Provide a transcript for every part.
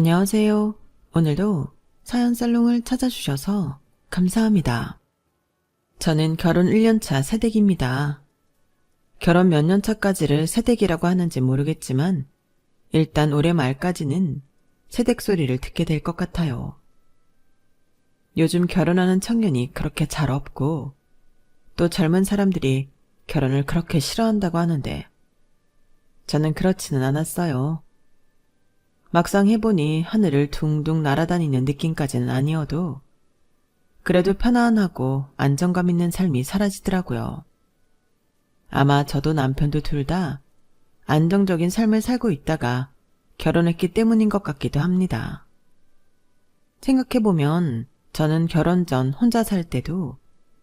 안녕하세요. 오늘도 사연살롱을 찾아주셔서 감사합니다. 저는 결혼 1년차 새댁입니다. 결혼 몇 년 차까지를 새댁이라고 하는지 모르겠지만 일단 올해 말까지는 새댁 소리를 듣게 될 것 같아요. 요즘 결혼하는 청년이 그렇게 잘 없고 또 젊은 사람들이 결혼을 그렇게 싫어한다고 하는데 저는 그렇지는 않았어요. 막상 해보니 하늘을 둥둥 날아다니는 느낌까지는 아니어도 그래도 편안하고 안정감 있는 삶이 사라지더라고요. 아마 저도 남편도 둘 다 안정적인 삶을 살고 있다가 결혼했기 때문인 것 같기도 합니다. 생각해보면 저는 결혼 전 혼자 살 때도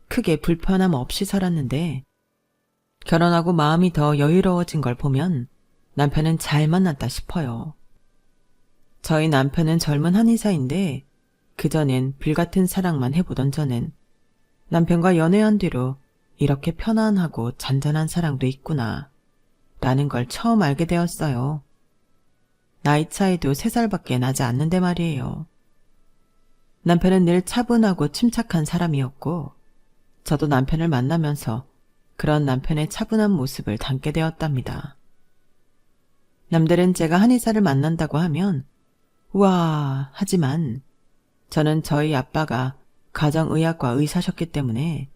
크게 불편함 없이 살았는데 결혼하고 마음이 더 여유로워진 걸 보면 남편은 잘 만났다 싶어요. 저희 남편은 젊은 한의사인데 그전엔 불같은 사랑만 해보던 저는 남편과 연애한 뒤로 이렇게 편안하고 잔잔한 사랑도 있구나 라는 걸 처음 알게 되었어요. 나이 차이도 3살밖에 나지 않는데 말이에요. 남편은 늘 차분하고 침착한 사람이었고 저도 남편을 만나면서 그런 남편의 차분한 모습을 담게 되었답니다. 남들은 제가 한의사를 만난다고 하면 우와 하지만 저는 저희 아빠가 가정의학과 의사셨기 때문에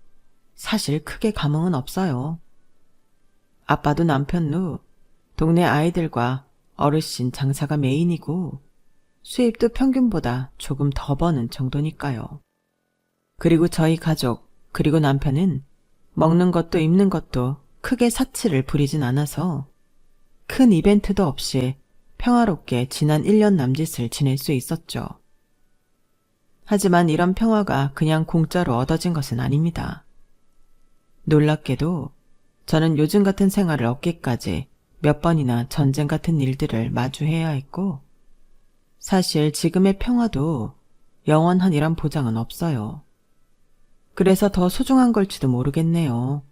사실 크게 감흥은 없어요. 아빠도 남편도 동네 아이들과 어르신 장사가 메인이고 수입도 평균보다 조금 더 버는 정도니까요. 그리고 저희 가족 그리고 남편은 먹는 것도 입는 것도 크게 사치를 부리진 않아서 큰 이벤트도 없이 평화롭게 지난 1년 남짓을 지낼 수 있었죠. 하지만 이런 평화가 그냥 공짜로 얻어진 것은 아닙니다. 놀랍게도 저는 요즘 같은 생활을 얻기까지 몇 번이나 전쟁 같은 일들을 마주해야 했고 사실 지금의 평화도 영원한이란 보장은 없어요. 그래서 더 소중한 걸지도 모르겠네요.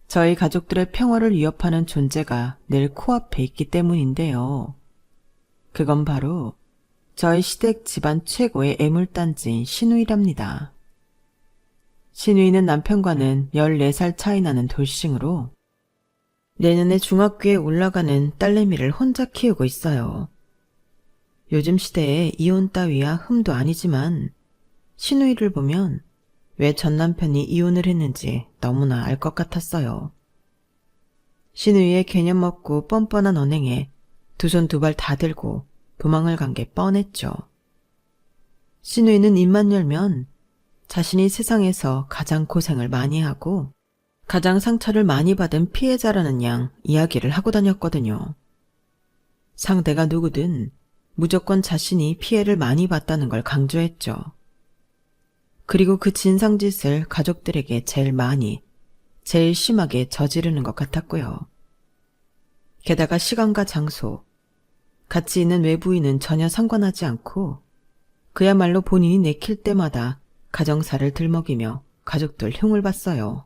저희 가족들의 평화를 위협하는 존재가 늘 코앞에 있기 때문인데요. 그건 바로 저희 시댁 집안 최고의 애물단지인 시누이랍니다. 시누이는 남편과는 14살 차이 나는 돌싱으로 내년에 중학교에 올라가는 딸내미를 혼자 키우고 있어요. 요즘 시대에 이혼 따위야 흠도 아니지만 시누이를 보면 왜 전 남편이 이혼을 했는지 너무나 알 것 같았어요. 시누이의 개념 없고 뻔뻔한 언행에 두 손 두 발 다 들고 도망을 간 게 뻔했죠. 시누이는 입만 열면 자신이 세상에서 가장 고생을 많이 하고 가장 상처를 많이 받은 피해자라는 양 이야기를 하고 다녔거든요. 상대가 누구든 무조건 자신이 피해를 많이 봤다는 걸 강조했죠. 그리고 그 진상짓을 가족들에게 제일 많이, 제일 심하게 저지르는 것 같았고요. 게다가 시간과 장소, 같이 있는 외부인은 전혀 상관하지 않고 그야말로 본인이 내킬 때마다 가정사를 들먹이며 가족들 흉을 봤어요.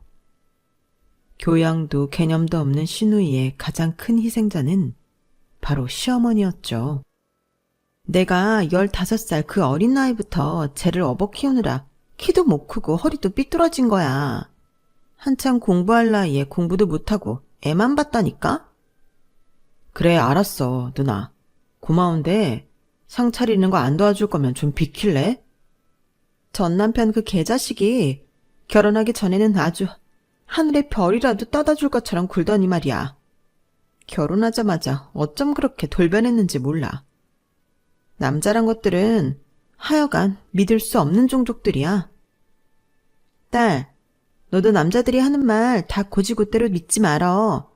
교양도 개념도 없는 시누이의 가장 큰 희생자는 바로 시어머니였죠. 내가 15살 그 어린 나이부터 쟤를 업어 키우느라 키도 못 크고 허리도 삐뚤어진 거야. 한참 공부할 나이에 공부도 못하고 애만 봤다니까? 그래 알았어 누나. 고마운데 상 차리는 거 안 도와줄 거면 좀 비킬래? 전 남편 그 개자식이 결혼하기 전에는 아주 하늘의 별이라도 떠다 줄 것처럼 굴더니 말이야. 결혼하자마자 어쩜 그렇게 돌변했는지 몰라. 남자란 것들은 하여간 믿을 수 없는 종족들이야. 딸, 너도 남자들이 하는 말 다 고지고대로 믿지 말어.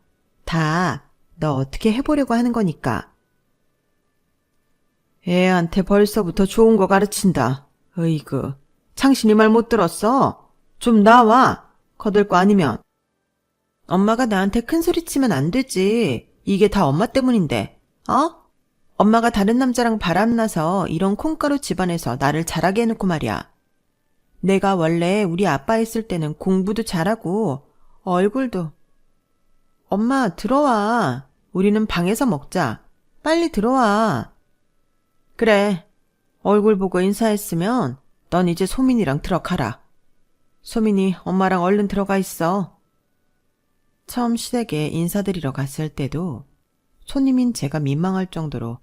다 너 어떻게 해보려고 하는 거니까. 애한테 벌써부터 좋은 거 가르친다. 어이구, 창신이 말 못 들었어? 좀 나와. 거들 거 아니면. 엄마가 나한테 큰 소리 치면 안 되지. 이게 다 엄마 때문인데. 어? 엄마가 다른 남자랑 바람나서 이런 콩가루 집안에서 나를 자라게 해놓고 말이야. 내가 원래 우리 아빠 있을 때는 공부도 잘하고 얼굴도. 엄마 들어와. 우리는 방에서 먹자. 빨리 들어와. 그래, 얼굴 보고 인사했으면 넌 이제 소민이랑 들어가라. 소민이 엄마랑 얼른 들어가 있어. 처음 시댁에 인사드리러 갔을 때도 손님인 제가 민망할 정도로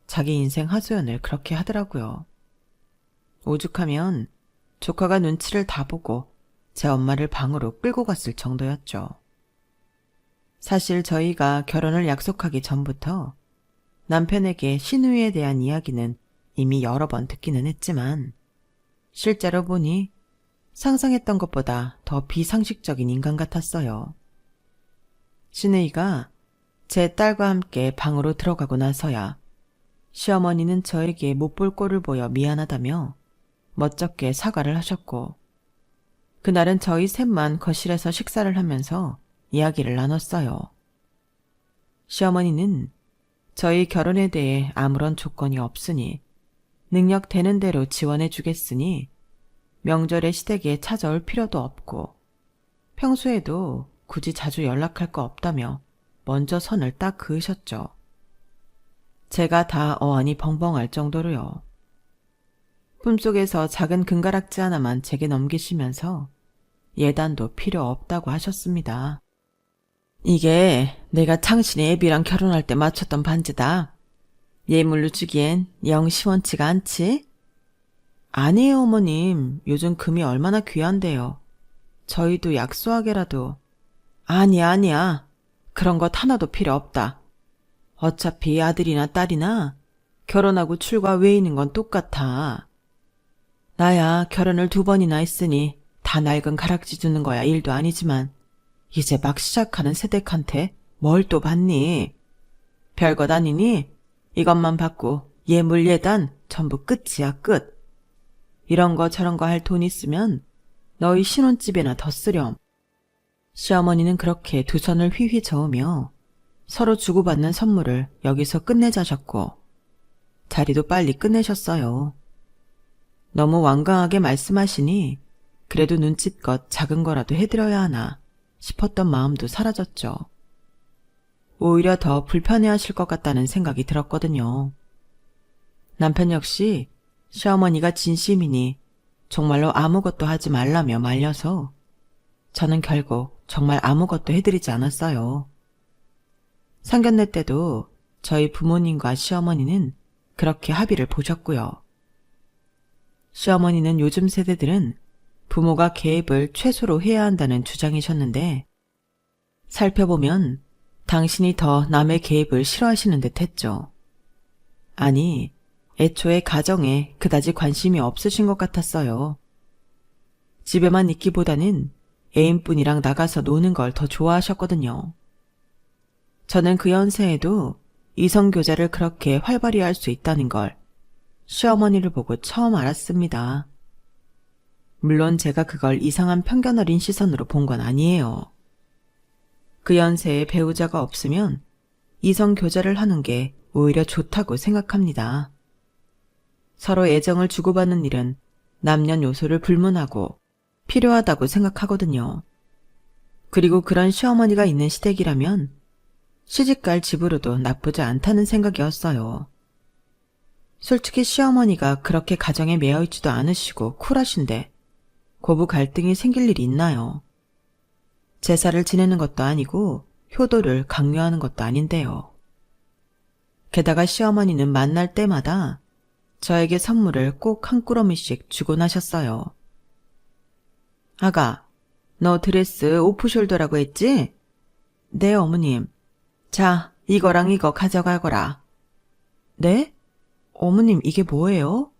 자기 인생 하소연을 그렇게 하더라고요. 오죽하면 조카가 눈치를 다 보고 제 엄마를 방으로 끌고 갔을 정도였죠. 사실 저희가 결혼을 약속하기 전부터 남편에게 시누이에 대한 이야기는 이미 여러 번 듣기는 했지만 실제로 보니 상상했던 것보다 더 비상식적인 인간 같았어요. 시누이가 제 딸과 함께 방으로 들어가고 나서야 시어머니는 저에게 못 볼 꼴을 보여 미안하다며 멋쩍게 사과를 하셨고 그날은 저희 셋만 거실에서 식사를 하면서 이야기를 나눴어요. 시어머니는 저희 결혼에 대해 아무런 조건이 없으니 능력 되는 대로 지원해 주겠으니 명절에 시댁에 찾아올 필요도 없고 평소에도 굳이 자주 연락할 거 없다며 먼저 선을 딱 그으셨죠. 제가 다 어안이 벙벙할 정도로요. 품속에서 작은 금가락지 하나만 제게 넘기시면서 예단도 필요 없다고 하셨습니다. 이게 내가 당신의 애비랑 결혼할 때 맞췄던 반지다. 예물로 주기엔 영 시원치가 않지? 아니에요, 어머님. 요즘 금이 얼마나 귀한데요. 저희도 약소하게라도. 아니야. 그런 것 하나도 필요 없다. 어차피 아들이나 딸이나 결혼하고 출가 외인인 건 똑같아. 나야 결혼을 2번이나 했으니 다 낡은 가락지 주는 거야 일도 아니지만 이제 막 시작하는 세댁한테 뭘 또 받니? 별것 아니니? 이것만 받고 예물 예단 전부 끝이야 끝. 이런 거 저런 거 할 돈 있으면 너희 신혼집에나 더 쓰렴. 시어머니는 그렇게 두 손을 휘휘 저으며 서로 주고받는 선물을 여기서 끝내자셨고 자리도 빨리 끝내셨어요. 너무 완강하게 말씀하시니 그래도 눈치껏 작은 거라도 해드려야 하나 싶었던 마음도 사라졌죠. 오히려 더 불편해하실 것 같다는 생각이 들었거든요. 남편 역시 시어머니가 진심이니 정말로 아무것도 하지 말라며 말려서 저는 결국 정말 아무것도 해드리지 않았어요. 상견례 때도 저희 부모님과 시어머니는 그렇게 합의를 보셨고요. 시어머니는 요즘 세대들은 부모가 개입을 최소로 해야 한다는 주장이셨는데 살펴보면 당신이 더 남의 개입을 싫어하시는 듯 했죠. 아니, 애초에 가정에 그다지 관심이 없으신 것 같았어요. 집에만 있기보다는 애인분이랑 나가서 노는 걸 더 좋아하셨거든요. 저는 그 연세에도 이성교제를 그렇게 활발히 할 수 있다는 걸 시어머니를 보고 처음 알았습니다. 물론 제가 그걸 이상한 편견 어린 시선으로 본 건 아니에요. 그 연세에 배우자가 없으면 이성교제를 하는 게 오히려 좋다고 생각합니다. 서로 애정을 주고받는 일은 남녀노소를 불문하고 필요하다고 생각하거든요. 그리고 그런 시어머니가 있는 시댁이라면 시집갈 집으로도 나쁘지 않다는 생각이었어요. 솔직히 시어머니가 그렇게 가정에 매여있지도 않으시고 쿨하신데 고부 갈등이 생길 일이 있나요? 제사를 지내는 것도 아니고 효도를 강요하는 것도 아닌데요. 게다가 시어머니는 만날 때마다 저에게 선물을 꼭 한 꾸러미씩 주곤 하셨어요. 아가, 너 드레스 오프숄더라고 했지? 네, 어머님. 자, 이거랑 이거 가져가거라. 네? 어머님, 이게 뭐예요?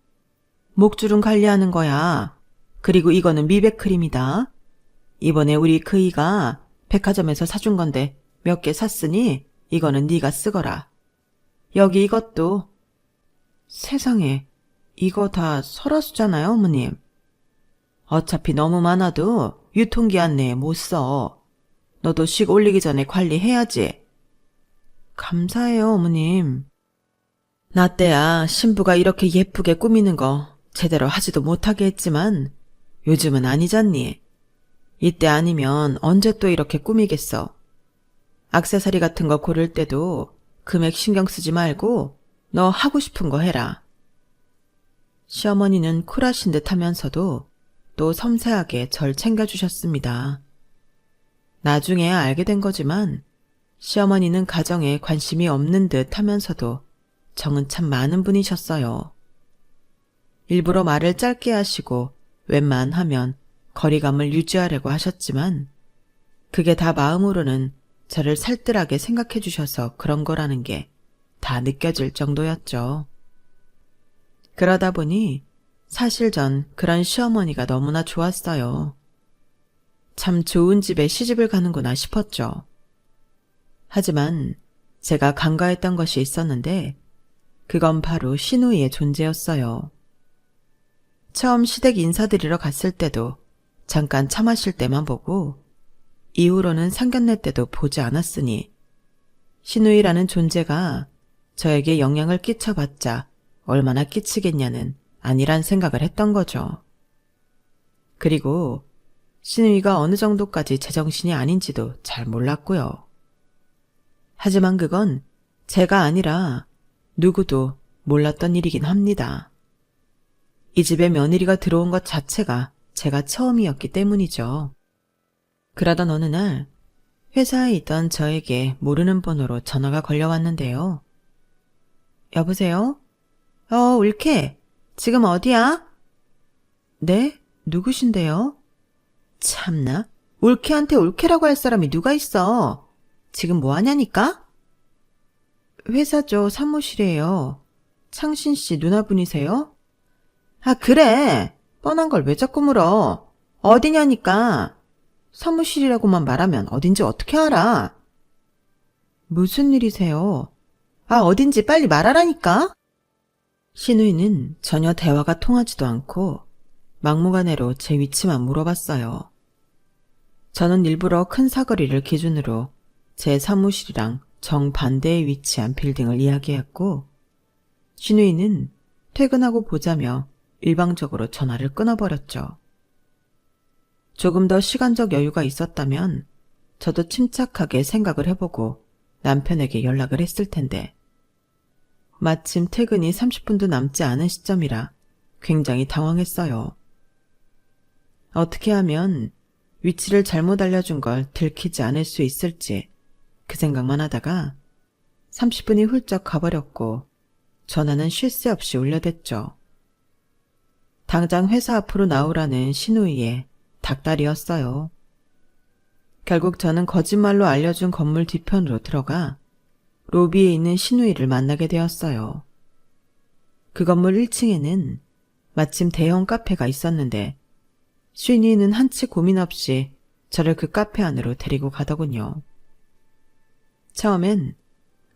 목주름 관리하는 거야. 그리고 이거는 미백 크림이다. 이번에 우리 그이가 백화점에서 사준 건데 몇 개 샀으니 이거는 네가 쓰거라. 여기 이것도. 세상에, 이거 다 설화수잖아요, 어머님. 어차피 너무 많아도 유통기한 내에 못 써. 너도 식 올리기 전에 관리해야지. 감사해요, 어머님. 나 때야 신부가 이렇게 예쁘게 꾸미는 거 제대로 하지도 못하게 했지만 요즘은 아니잖니. 이때 아니면 언제 또 이렇게 꾸미겠어. 액세서리 같은 거 고를 때도 금액 신경 쓰지 말고 너 하고 싶은 거 해라. 시어머니는 쿨하신 듯 하면서도 또 섬세하게 절 챙겨주셨습니다. 나중에 알게 된 거지만 시어머니는 가정에 관심이 없는 듯 하면서도 정은 참 많은 분이셨어요. 일부러 말을 짧게 하시고 웬만하면 거리감을 유지하려고 하셨지만 그게 다 마음으로는 저를 살뜰하게 생각해 주셔서 그런 거라는 게 다 느껴질 정도였죠. 그러다 보니 사실 전 그런 시어머니가 너무나 좋았어요. 참 좋은 집에 시집을 가는구나 싶었죠. 하지만 제가 간과했던 것이 있었는데 그건 바로 시누이의 존재였어요. 처음 시댁 인사드리러 갔을 때도 잠깐 차 마실 때만 보고 이후로는 상견례 때도 보지 않았으니 시누이라는 존재가 저에게 영향을 끼쳐봤자 얼마나 끼치겠냐는 아니란 생각을 했던 거죠. 그리고 시누이가 어느 정도까지 제정신이 아닌지도 잘 몰랐고요. 하지만 그건 제가 아니라 누구도 몰랐던 일이긴 합니다. 이 집에 며느리가 들어온 것 자체가 제가 처음이었기 때문이죠. 그러던 어느 날 회사에 있던 저에게 모르는 번호로 전화가 걸려왔는데요. 여보세요? 울케. 지금 어디야? 네? 누구신데요? 참나. 울케한테 울케라고 할 사람이 누가 있어? 지금 뭐 하냐니까? 회사죠. 사무실이에요. 창신 씨 누나분이세요? 아, 그래. 뻔한 걸 왜 자꾸 물어. 어디냐니까. 사무실이라고만 말하면 어딘지 어떻게 알아? 무슨 일이세요? 아, 어딘지 빨리 말하라니까? 시누이는 전혀 대화가 통하지도 않고 막무가내로 제 위치만 물어봤어요. 저는 일부러 큰 사거리를 기준으로 제 사무실이랑 정반대에 위치한 빌딩을 이야기했고 시누이는 퇴근하고 보자며 일방적으로 전화를 끊어버렸죠. 조금 더 시간적 여유가 있었다면 저도 침착하게 생각을 해보고 남편에게 연락을 했을 텐데 마침 퇴근이 30분도 남지 않은 시점이라 굉장히 당황했어요. 어떻게 하면 위치를 잘못 알려준 걸 들키지 않을 수 있을지 그 생각만 하다가 30분이 훌쩍 가버렸고 전화는 쉴 새 없이 울려댔죠. 당장 회사 앞으로 나오라는 시누이의 닭다리였어요. 결국 저는 거짓말로 알려준 건물 뒤편으로 들어가 로비에 있는 시누이를 만나게 되었어요. 그 건물 1층에는 마침 대형 카페가 있었는데 시누이는 한치 고민 없이 저를 그 카페 안으로 데리고 가더군요. 처음엔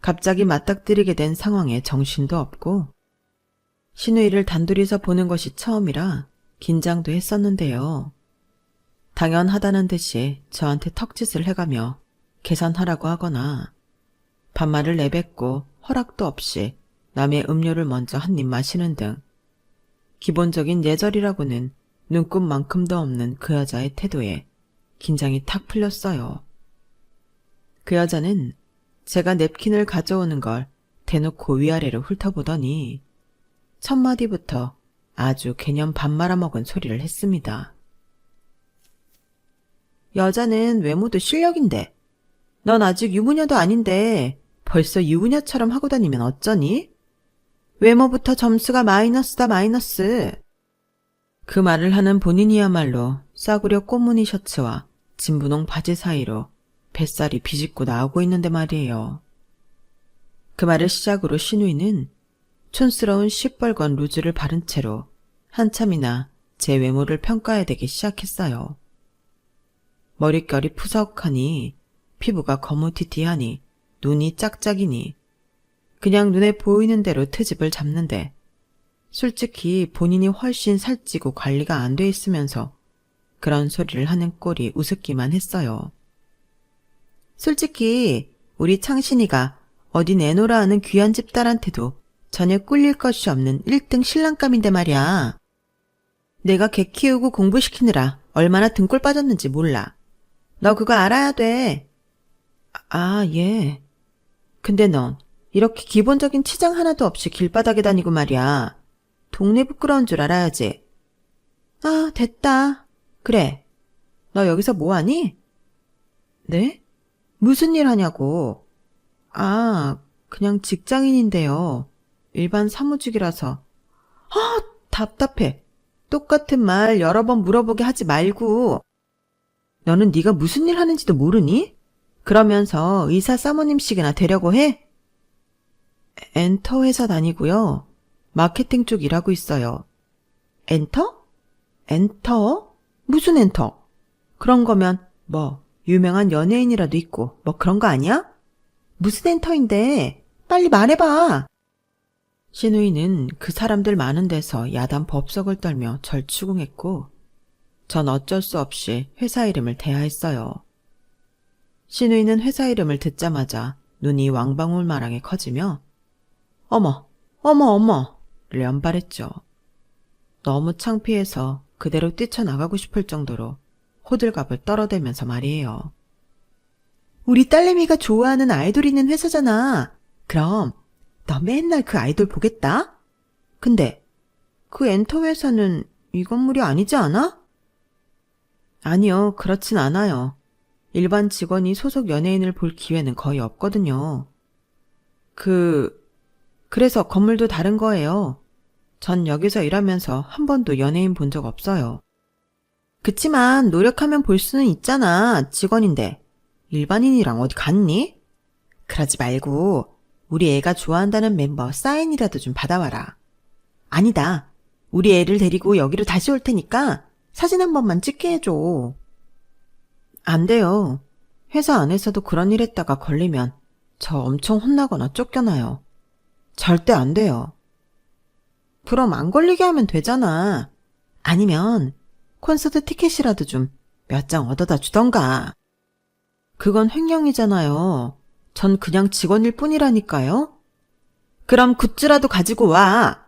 갑자기 맞닥뜨리게 된 상황에 정신도 없고 시누이를 단둘이서 보는 것이 처음이라 긴장도 했었는데요. 당연하다는 듯이 저한테 턱짓을 해가며 계산하라고 하거나 반말을 내뱉고 허락도 없이 남의 음료를 먼저 한 입 마시는 등 기본적인 예절이라고는 눈꼽만큼도 없는 그 여자의 태도에 긴장이 탁 풀렸어요. 그 여자는 제가 냅킨을 가져오는 걸 대놓고 위아래로 훑어보더니 첫 마디부터 아주 개념 밥 말아먹은 소리를 했습니다. 여자는 외모도 실력인데 넌 아직 유부녀도 아닌데 벌써 유부녀처럼 하고 다니면 어쩌니? 외모부터 점수가 마이너스다 마이너스. 그 말을 하는 본인이야말로 싸구려 꽃무늬 셔츠와 진분홍 바지 사이로 뱃살이 비집고 나오고 있는데 말이에요. 그 말을 시작으로 시누이는 촌스러운 시뻘건 루즈를 바른 채로 한참이나 제 외모를 평가해야 되기 시작했어요. 머릿결이 푸석하니 피부가 거무튀튀하니 눈이 짝짝이니 그냥 눈에 보이는 대로 트집을 잡는데 솔직히 본인이 훨씬 살찌고 관리가 안 돼 있으면서 그런 소리를 하는 꼴이 우습기만 했어요. 솔직히 우리 창신이가 어디 내놓으라 하는 귀한 집 딸한테도 전혀 꿀릴 것이 없는 1등 신랑감인데 말이야. 내가 개 키우고 공부시키느라 얼마나 등골 빠졌는지 몰라. 너 그거 알아야 돼. 아, 예. 근데 넌 이렇게 기본적인 치장 하나도 없이 길바닥에 다니고 말이야. 동네 부끄러운 줄 알아야지. 아, 됐다. 그래. 너 여기서 뭐하니? 네? 무슨 일 하냐고. 아, 그냥 직장인인데요. 일반 사무직이라서. 아, 답답해. 똑같은 말 여러 번 물어보게 하지 말고. 너는 네가 무슨 일 하는지도 모르니? 그러면서 의사 사모님씩이나 되려고 해? 엔터 회사 다니고요. 마케팅 쪽 일하고 있어요. 엔터? 엔터? 무슨 엔터? 그런 거면 뭐 유명한 연예인이라도 있고 뭐 그런 거 아니야? 무슨 엔터인데? 빨리 말해봐. 신우이는 그 사람들 많은 데서 야단 법석을 떨며 절 추궁했고 전 어쩔 수 없이 회사 이름을 대하했어요. 신우이는 회사 이름을 듣자마자 눈이 왕방울마랑에 커지며 어머, 어머, 어머를 연발했죠. 너무 창피해서 그대로 뛰쳐나가고 싶을 정도로 호들갑을 떨어대면서 말이에요. 우리 딸내미가 좋아하는 아이돌 있는 회사잖아. 그럼 너 맨날 그 아이돌 보겠다? 근데 그 엔터 회사는 이 건물이 아니지 않아? 아니요, 그렇진 않아요. 일반 직원이 소속 연예인을 볼 기회는 거의 없거든요. 그래서 건물도 다른 거예요. 전 여기서 일하면서 한 번도 연예인 본 적 없어요. 그치만 노력하면 볼 수는 있잖아, 직원인데. 일반인이랑 어디 갔니? 그러지 말고 우리 애가 좋아한다는 멤버 사인이라도 좀 받아와라. 아니다. 우리 애를 데리고 여기로 다시 올 테니까 사진 한 번만 찍게 해줘. 안 돼요. 회사 안에서도 그런 일 했다가 걸리면 저 엄청 혼나거나 쫓겨나요. 절대 안 돼요. 그럼 안 걸리게 하면 되잖아. 아니면 콘서트 티켓이라도 좀 몇 장 얻어다 주던가. 그건 횡령이잖아요. 전 그냥 직원일 뿐이라니까요. 그럼 굿즈라도 가지고 와.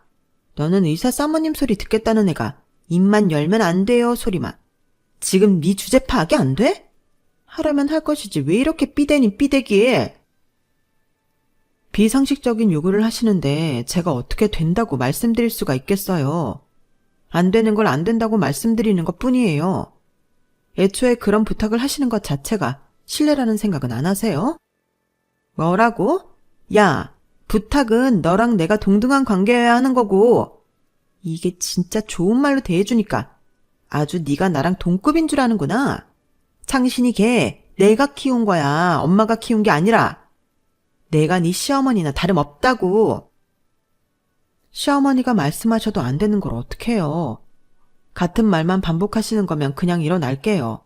너는 의사 사모님 소리 듣겠다는 애가 입만 열면 안 돼요 소리만. 지금 네 주제 파악이 안 돼? 하라면 할 것이지 왜 이렇게 삐대니 삐대기. 비상식적인 요구를 하시는데 제가 어떻게 된다고 말씀드릴 수가 있겠어요. 안 되는 걸 안 된다고 말씀드리는 것 뿐이에요. 애초에 그런 부탁을 하시는 것 자체가 실례라는 생각은 안 하세요? 뭐라고? 야, 부탁은 너랑 내가 동등한 관계여야 하는 거고 이게 진짜 좋은 말로 대해주니까 아주 네가 나랑 동급인 줄 아는구나. 창신이 걔 내가 키운 거야. 엄마가 키운 게 아니라. 내가 네 시어머니나 다름없다고. 시어머니가 말씀하셔도 안 되는 걸 어떡해요. 같은 말만 반복하시는 거면 그냥 일어날게요.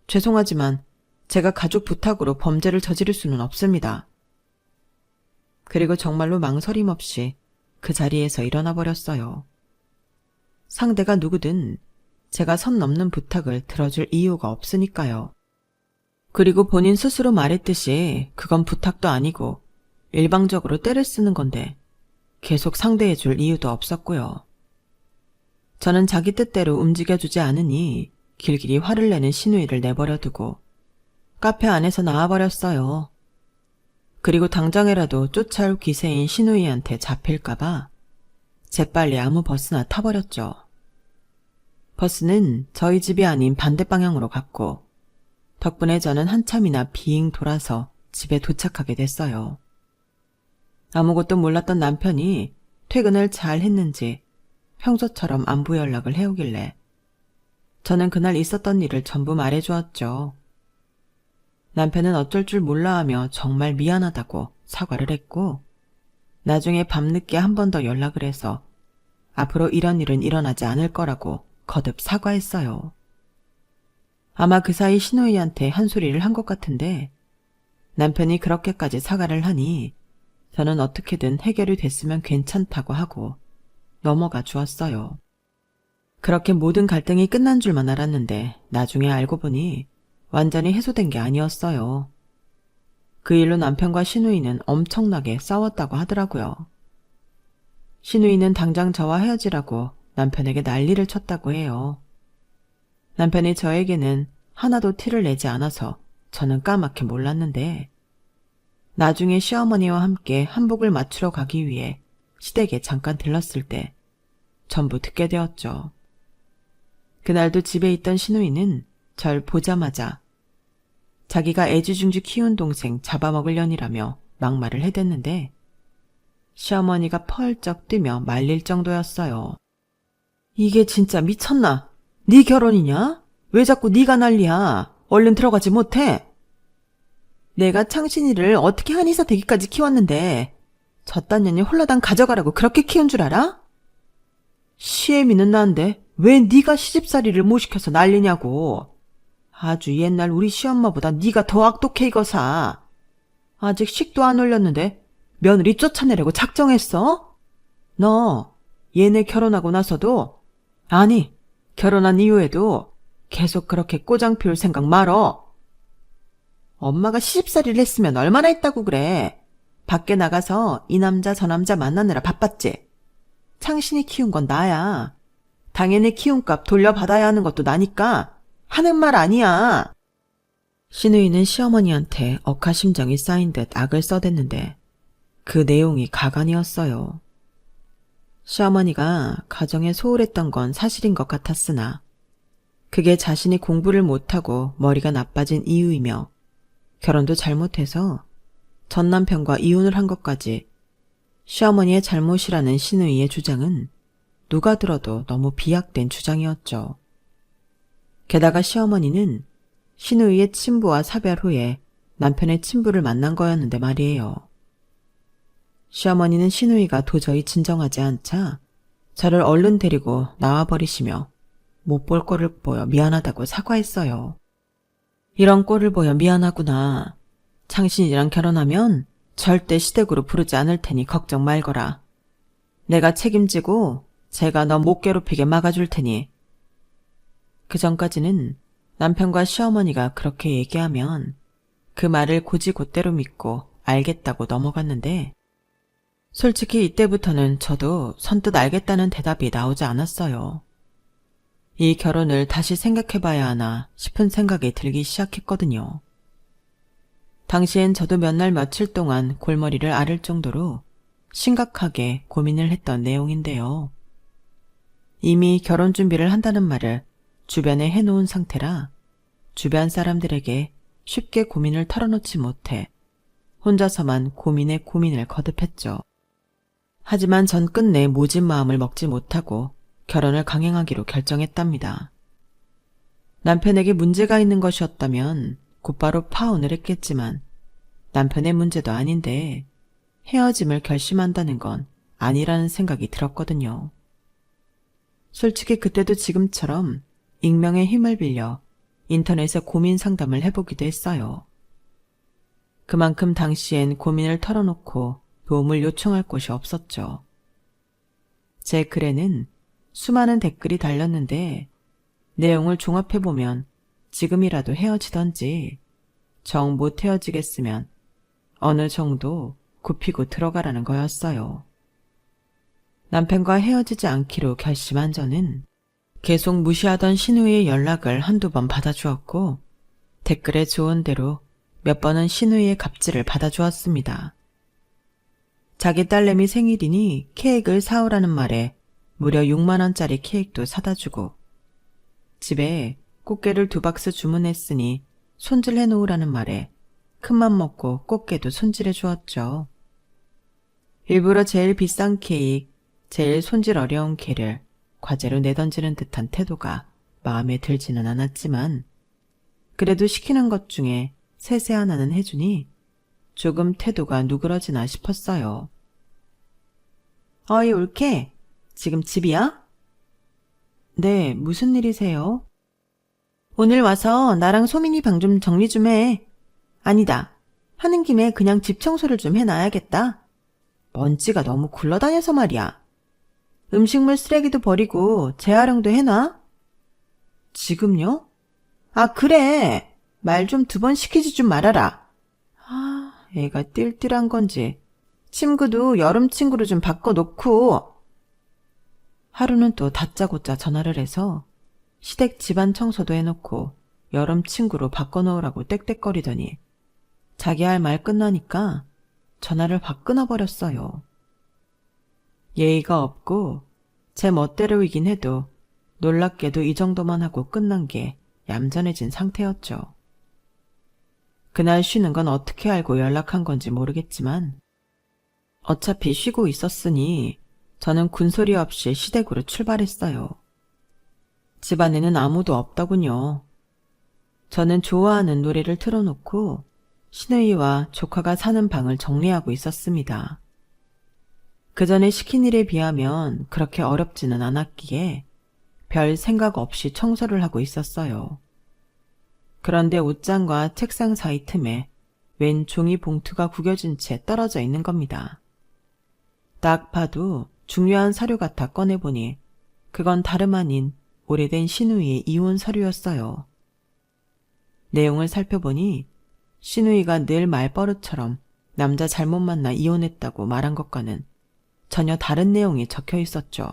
죄송하지만 제가 가족 부탁으로 범죄를 저지를 수는 없습니다. 그리고 정말로 망설임 없이 그 자리에서 일어나 버렸어요. 상대가 누구든 제가 선 넘는 부탁을 들어줄 이유가 없으니까요. 그리고 본인 스스로 말했듯이 그건 부탁도 아니고 일방적으로 떼를 쓰는 건데 계속 상대해줄 이유도 없었고요. 저는 자기 뜻대로 움직여주지 않으니 길길이 화를 내는 신우이를 내버려두고 카페 안에서 나와버렸어요. 그리고 당장이라도 쫓아올 기세인 신우이한테 잡힐까봐 재빨리 아무 버스나 타버렸죠. 버스는 저희 집이 아닌 반대 방향으로 갔고 덕분에 저는 한참이나 빙 돌아서 집에 도착하게 됐어요. 아무것도 몰랐던 남편이 퇴근을 잘 했는지 평소처럼 안부 연락을 해오길래 저는 그날 있었던 일을 전부 말해주었죠. 남편은 어쩔 줄 몰라 하며 정말 미안하다고 사과를 했고 나중에 밤늦게 한 번 더 연락을 해서 앞으로 이런 일은 일어나지 않을 거라고 거듭 사과했어요. 아마 그 사이 신우이한테 한 소리를 한 것 같은데 남편이 그렇게까지 사과를 하니 저는 어떻게든 해결이 됐으면 괜찮다고 하고 넘어가 주었어요. 그렇게 모든 갈등이 끝난 줄만 알았는데 나중에 알고 보니 완전히 해소된 게 아니었어요. 그 일로 남편과 신우이는 엄청나게 싸웠다고 하더라고요. 신우이는 당장 저와 헤어지라고 남편에게 난리를 쳤다고 해요. 남편이 저에게는 하나도 티를 내지 않아서 저는 까맣게 몰랐는데 나중에 시어머니와 함께 한복을 맞추러 가기 위해 시댁에 잠깐 들렀을 때 전부 듣게 되었죠. 그날도 집에 있던 시누이는 절 보자마자 자기가 애지중지 키운 동생 잡아먹으려니라며 막말을 해댔는데 시어머니가 펄쩍 뛰며 말릴 정도였어요. 이게 진짜 미쳤나? 네 결혼이냐? 왜 자꾸 네가 난리야? 얼른 들어가지 못해? 내가 창신이를 어떻게 한의사 되기까지 키웠는데 저딴 년이 홀라당 가져가라고 그렇게 키운 줄 알아? 시애미는 난데 왜 네가 시집살이를 못 시켜서 난리냐고. 아주 옛날 우리 시엄마보다 네가 더 악독해 이거사. 아직 식도 안 올렸는데 며느리 쫓아내려고 작정했어? 너 얘네 결혼하고 나서도 아니 결혼한 이후에도 계속 그렇게 꼬장 피울 생각 말어. 엄마가 시집살이를 했으면 얼마나 했다고 그래. 밖에 나가서 이 남자 저 남자 만나느라 바빴지. 창신이 키운 건 나야. 당연히 키움값 돌려받아야 하는 것도 나니까 하는 말 아니야. 시누이는 시어머니한테 억하심정이 쌓인 듯 악을 써댔는데 그 내용이 가관이었어요. 시어머니가 가정에 소홀했던 건 사실인 것 같았으나 그게 자신이 공부를 못하고 머리가 나빠진 이유이며 결혼도 잘못해서 전 남편과 이혼을 한 것까지 시어머니의 잘못이라는 시누이의 주장은 누가 들어도 너무 비약된 주장이었죠. 게다가 시어머니는 시누이의 친부와 사별 후에 남편의 친부를 만난 거였는데 말이에요. 시어머니는 시누이가 도저히 진정하지 않자 저를 얼른 데리고 나와버리시며 못 볼 꼴을 보여 미안하다고 사과했어요. 이런 꼴을 보여 미안하구나. 창신이랑 결혼하면 절대 시댁으로 부르지 않을 테니 걱정 말거라. 내가 책임지고 제가 너 못 괴롭히게 막아줄 테니. 그 전까지는 남편과 시어머니가 그렇게 얘기하면 그 말을 곧이곧대로 믿고 알겠다고 넘어갔는데 솔직히 이때부터는 저도 선뜻 알겠다는 대답이 나오지 않았어요. 이 결혼을 다시 생각해봐야 하나 싶은 생각이 들기 시작했거든요. 당시엔 저도 몇 날 며칠 동안 골머리를 앓을 정도로 심각하게 고민을 했던 내용인데요. 이미 결혼 준비를 한다는 말을 주변에 해놓은 상태라 주변 사람들에게 쉽게 고민을 털어놓지 못해 혼자서만 고민에 고민을 거듭했죠. 하지만 전 끝내 모진 마음을 먹지 못하고 결혼을 강행하기로 결정했답니다. 남편에게 문제가 있는 것이었다면 곧바로 파혼을 했겠지만 남편의 문제도 아닌데 헤어짐을 결심한다는 건 아니라는 생각이 들었거든요. 솔직히 그때도 지금처럼 익명의 힘을 빌려 인터넷에 고민 상담을 해보기도 했어요. 그만큼 당시엔 고민을 털어놓고 도움을 요청할 곳이 없었죠. 제 글에는 수많은 댓글이 달렸는데 내용을 종합해보면 지금이라도 헤어지던지 정 못 헤어지겠으면 어느 정도 굽히고 들어가라는 거였어요. 남편과 헤어지지 않기로 결심한 저는 계속 무시하던 시누이의 연락을 한두 번 받아주었고 댓글에 좋은 대로 몇 번은 시누이의 갑질을 받아주었습니다. 자기 딸내미 생일이니 케이크를 사오라는 말에 무려 6만원짜리 케이크도 사다 주고 집에 꽃게를 2박스 주문했으니 손질해 놓으라는 말에 큰맘 먹고 꽃게도 손질해 주었죠. 일부러 제일 비싼 케이크, 제일 손질 어려운 게를 과제로 내던지는 듯한 태도가 마음에 들지는 않았지만 그래도 시키는 것 중에 세세 하나는 해주니 조금 태도가 누그러지나 싶었어요. 어이 올케, 지금 집이야? 네, 무슨 일이세요? 오늘 와서 나랑 소민이 방 좀 정리 좀 해. 아니다, 하는 김에 그냥 집 청소를 좀 해놔야겠다. 먼지가 너무 굴러다녀서 말이야. 음식물 쓰레기도 버리고 재활용도 해놔. 지금요? 아 그래, 말 좀 2번 시키지 좀 말아라. 아, 애가 띨띨한 건지 침구도 여름 침구로 좀 바꿔놓고. 하루는 또 다짜고짜 전화를 해서 시댁 집안 청소도 해놓고 여름 침구로 바꿔놓으라고 떽떽거리더니 자기 할 말 끝나니까 전화를 확 끊어버렸어요. 예의가 없고 제 멋대로이긴 해도 놀랍게도 이 정도만 하고 끝난 게 얌전해진 상태였죠. 그날 쉬는 건 어떻게 알고 연락한 건지 모르겠지만 어차피 쉬고 있었으니 저는 군소리 없이 시댁으로 출발했어요. 집안에는 아무도 없더군요. 저는 좋아하는 노래를 틀어놓고 시누이와 조카가 사는 방을 정리하고 있었습니다. 그 전에 시킨 일에 비하면 그렇게 어렵지는 않았기에 별 생각 없이 청소를 하고 있었어요. 그런데 옷장과 책상 사이 틈에 웬 종이 봉투가 구겨진 채 떨어져 있는 겁니다. 딱 봐도 중요한 서류 같아 꺼내보니 그건 다름 아닌 오래된 시누이의 이혼 서류였어요. 내용을 살펴보니 시누이가 늘 말버릇처럼 남자 잘못 만나 이혼했다고 말한 것과는 전혀 다른 내용이 적혀 있었죠.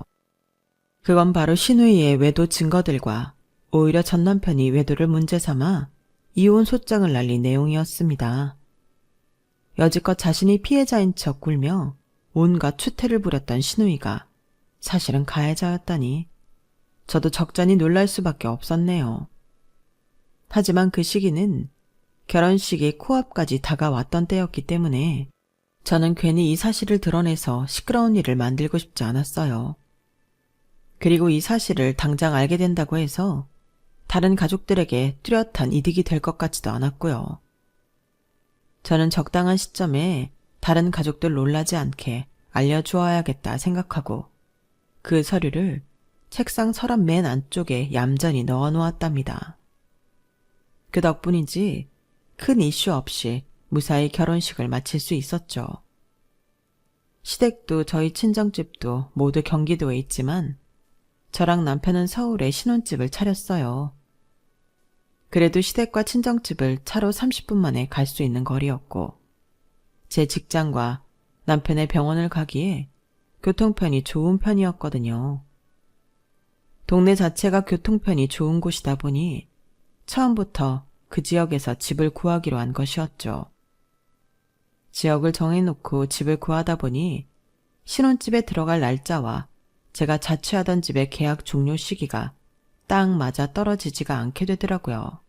그건 바로 시누이의 외도 증거들과 오히려 전 남편이 외도를 문제 삼아 이혼 소장을 날린 내용이었습니다. 여지껏 자신이 피해자인 척 굴며 온갖 추태를 부렸던 시누이가 사실은 가해자였다니 저도 적잖이 놀랄 수밖에 없었네요. 하지만 그 시기는 결혼식이 코앞까지 다가왔던 때였기 때문에 저는 괜히 이 사실을 드러내서 시끄러운 일을 만들고 싶지 않았어요. 그리고 이 사실을 당장 알게 된다고 해서 다른 가족들에게 뚜렷한 이득이 될 것 같지도 않았고요. 저는 적당한 시점에 다른 가족들 놀라지 않게 알려주어야겠다 생각하고 그 서류를 책상 서랍 맨 안쪽에 얌전히 넣어놓았답니다. 그 덕분인지 큰 이슈 없이 무사히 결혼식을 마칠 수 있었죠. 시댁도 저희 친정집도 모두 경기도에 있지만 저랑 남편은 서울에 신혼집을 차렸어요. 그래도 시댁과 친정집을 차로 30분 만에 갈 수 있는 거리였고 제 직장과 남편의 병원을 가기에 교통편이 좋은 편이었거든요. 동네 자체가 교통편이 좋은 곳이다 보니 처음부터 그 지역에서 집을 구하기로 한 것이었죠. 지역을 정해놓고 집을 구하다 보니 신혼집에 들어갈 날짜와 제가 자취하던 집의 계약 종료 시기가 딱 맞아 떨어지지가 않게 되더라고요.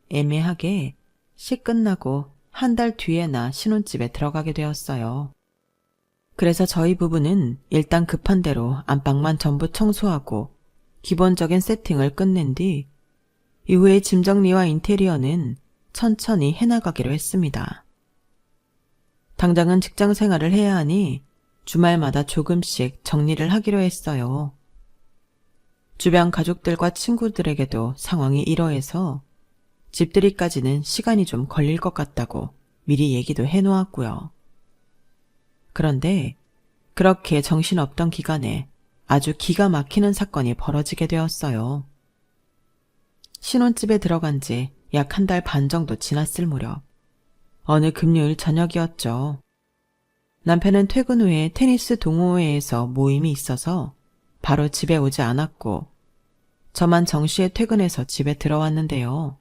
애매하게 시 끝나고 한 달 뒤에나 신혼집에 들어가게 되었어요. 그래서 저희 부부는 일단 급한 대로 안방만 전부 청소하고 기본적인 세팅을 끝낸 뒤 이후에 짐 정리와 인테리어는 천천히 해나가기로 했습니다. 당장은 직장 생활을 해야 하니 주말마다 조금씩 정리를 하기로 했어요. 주변 가족들과 친구들에게도 상황이 이러해서 집들이까지는 시간이 좀 걸릴 것 같다고 미리 얘기도 해놓았고요. 그런데 그렇게 정신없던 기간에 아주 기가 막히는 사건이 벌어지게 되었어요. 신혼집에 들어간 지 약 한 달 반 정도 지났을 무렵 어느 금요일 저녁이었죠. 남편은 퇴근 후에 테니스 동호회에서 모임이 있어서 바로 집에 오지 않았고 저만 정시에 퇴근해서 집에 들어왔는데요.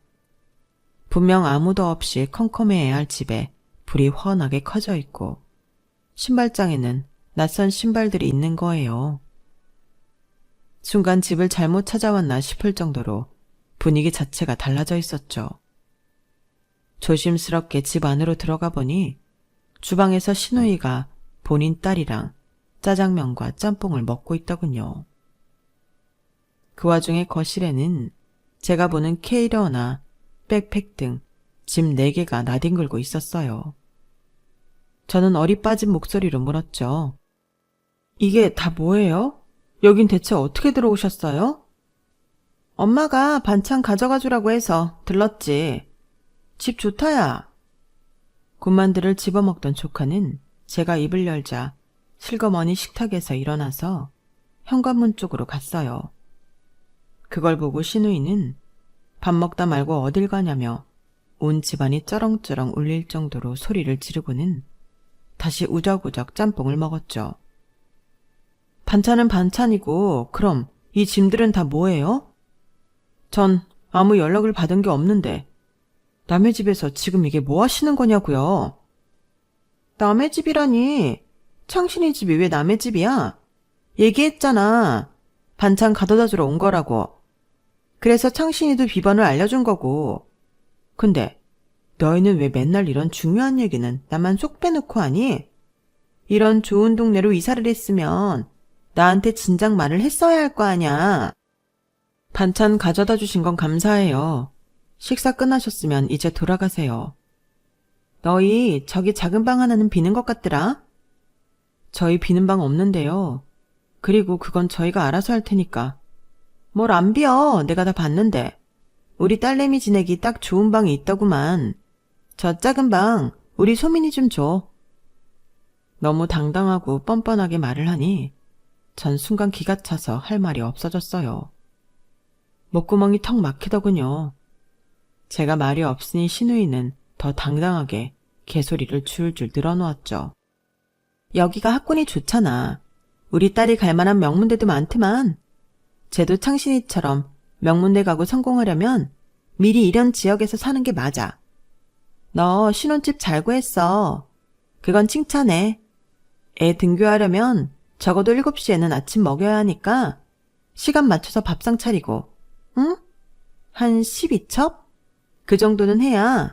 분명 아무도 없이 컴컴해야 할 집에 불이 훤하게 커져 있고 신발장에는 낯선 신발들이 있는 거예요. 순간 집을 잘못 찾아왔나 싶을 정도로 분위기 자체가 달라져 있었죠. 조심스럽게 집 안으로 들어가 보니 주방에서 시누이가 본인 딸이랑 짜장면과 짬뽕을 먹고 있더군요. 그 와중에 거실에는 제가 보는 캐리어나 백팩 등 짐 4개가 나뒹굴고 있었어요. 저는 어리 빠진 목소리로 물었죠. 이게 다 뭐예요? 여긴 대체 어떻게 들어오셨어요? 엄마가 반찬 가져가 주라고 해서 들렀지. 집 좋다야. 군만두를 집어먹던 조카는 제가 입을 열자 슬그머니 식탁에서 일어나서 현관문 쪽으로 갔어요. 그걸 보고 시누이는 밥 먹다 말고 어딜 가냐며 온 집안이 쩌렁쩌렁 울릴 정도로 소리를 지르고는 다시 우적우적 짬뽕을 먹었죠. 반찬은 반찬이고 그럼 이 짐들은 다 뭐예요? 전 아무 연락을 받은 게 없는데 남의 집에서 지금 이게 뭐 하시는 거냐고요. 남의 집이라니 창신이 집이 왜 남의 집이야? 얘기했잖아. 반찬 가져다 주러 온 거라고. 그래서 창신이도 비번을 알려준 거고. 근데 너희는 왜 맨날 이런 중요한 얘기는 나만 쏙 빼놓고 하니? 이런 좋은 동네로 이사를 했으면 나한테 진작 말을 했어야 할 거 아냐. 반찬 가져다 주신 건 감사해요. 식사 끝나셨으면 이제 돌아가세요. 너희 저기 작은 방 하나는 비는 것 같더라? 저희 비는 방 없는데요. 그리고 그건 저희가 알아서 할 테니까. 뭘 안 비어. 내가 다 봤는데. 우리 딸내미 지내기 딱 좋은 방이 있더구만. 저 작은 방 우리 소민이 좀 줘. 너무 당당하고 뻔뻔하게 말을 하니 전 순간 기가 차서 할 말이 없어졌어요. 목구멍이 턱 막히더군요. 제가 말이 없으니 신우이는 더 당당하게 개소리를 줄줄 늘어놓았죠. 여기가 학군이 좋잖아. 우리 딸이 갈 만한 명문대도 많지만 쟤도 창신이처럼 명문대 가고 성공하려면 미리 이런 지역에서 사는 게 맞아. 너 신혼집 잘 구했어. 그건 칭찬해. 애 등교하려면 적어도 7시에는 아침 먹여야 하니까 시간 맞춰서 밥상 차리고, 응? 한 12첩? 그 정도는 해야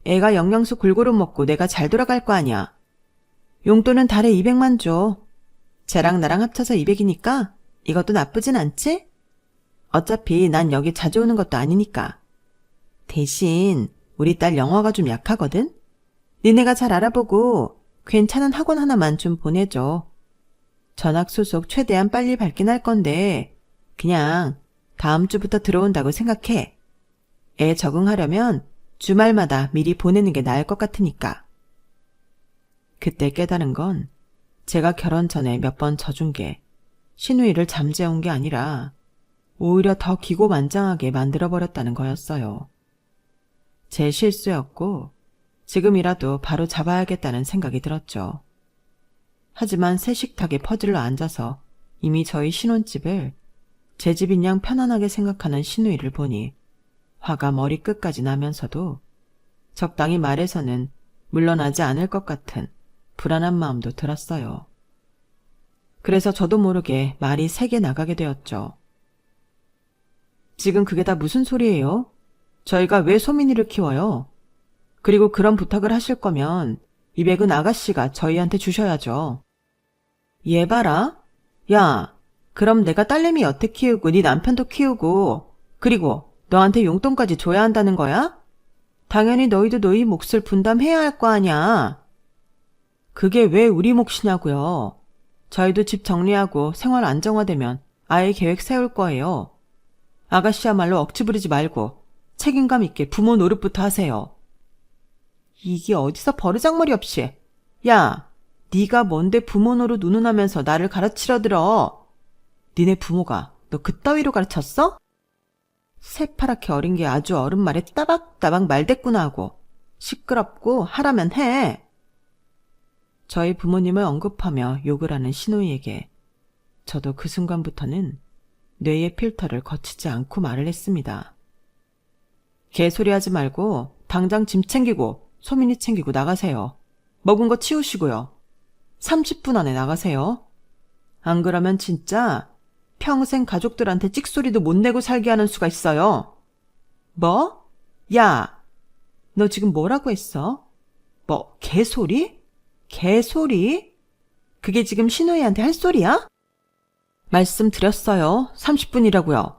애가 영양소 골고루 먹고 내가 잘 돌아갈 거 아니야. 용돈은 달에 200만 줘. 쟤랑 나랑 합쳐서 200이니까 이것도 나쁘진 않지? 어차피 난 여기 자주 오는 것도 아니니까. 대신 우리 딸 영어가 좀 약하거든? 니네가 잘 알아보고 괜찮은 학원 하나만 좀 보내줘. 전학 소속 최대한 빨리 받긴 할 건데 그냥 다음 주부터 들어온다고 생각해. 애 적응하려면 주말마다 미리 보내는 게 나을 것 같으니까. 그때 깨달은 건 제가 결혼 전에 몇 번 져준 게 신우이를 잠재운 게 아니라 오히려 더 기고만장하게 만들어버렸다는 거였어요. 제 실수였고 지금이라도 바로 잡아야겠다는 생각이 들었죠. 하지만 새 식탁에 퍼질러 앉아서 이미 저희 신혼집을 제 집인 양 편안하게 생각하는 신우이를 보니 화가 머리끝까지 나면서도 적당히 말해서는 물러나지 않을 것 같은 불안한 마음도 들었어요. 그래서 저도 모르게 말이 세게 나가게 되었죠. 지금 그게 다 무슨 소리예요? 저희가 왜 소민이를 키워요? 그리고 그런 부탁을 하실 거면 200은 아가씨가 저희한테 주셔야죠. 얘 봐라. 야, 그럼 내가 딸내미 여태 키우고 네 남편도 키우고 그리고 너한테 용돈까지 줘야 한다는 거야? 당연히 너희도 너희 몫을 분담해야 할 거 아냐. 그게 왜 우리 몫이냐고요. 저희도 집 정리하고 생활 안정화되면 아예 계획 세울 거예요. 아가씨야말로 억지 부리지 말고 책임감 있게 부모 노릇부터 하세요. 이게 어디서 버르장머리 없이. 야, 네가 뭔데 부모 노릇 운운하면서 나를 가르치려 들어. 니네 부모가 너 그따위로 가르쳤어? 새파랗게 어린 게 아주 어른 말에 따박따박 말대꾸나 하고 시끄럽고 하라면 해. 저희 부모님을 언급하며 욕을 하는 신우이에게 저도 그 순간부터는 뇌의 필터를 거치지 않고 말을 했습니다. 개소리하지 말고 당장 짐 챙기고 소민이 챙기고 나가세요. 먹은 거 치우시고요. 30분 안에 나가세요. 안 그러면 진짜 평생 가족들한테 찍소리도 못 내고 살게 하는 수가 있어요. 뭐? 야, 너 지금 뭐라고 했어? 뭐 개소리? 개소리? 그게 지금 신우이한테 할 소리야? 말씀드렸어요. 30분이라고요.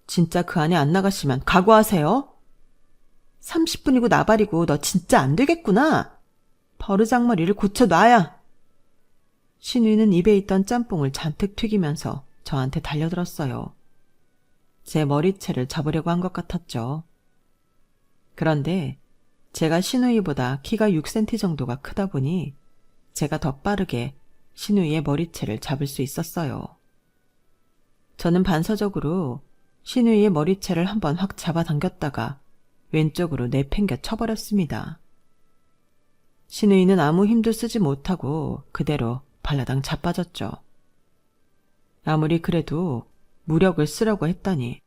진짜 그 안에 안 나가시면 각오하세요. 30분이고 나발이고 너 진짜 안 되겠구나. 버르장머리를 고쳐놔야. 신우이는 입에 있던 짬뽕을 잔뜩 튀기면서 저한테 달려들었어요. 제 머리채를 잡으려고 한 것 같았죠. 그런데 제가 신우이보다 키가 6cm 정도가 크다 보니 제가 더 빠르게 신우이의 머리채를 잡을 수 있었어요. 저는 반사적으로 신우이의 머리채를 한번 확 잡아당겼다가 왼쪽으로 내팽겨 쳐버렸습니다. 신우이는 아무 힘도 쓰지 못하고 그대로 발라당 자빠졌죠. 아무리 그래도 무력을 쓰려고 했다니.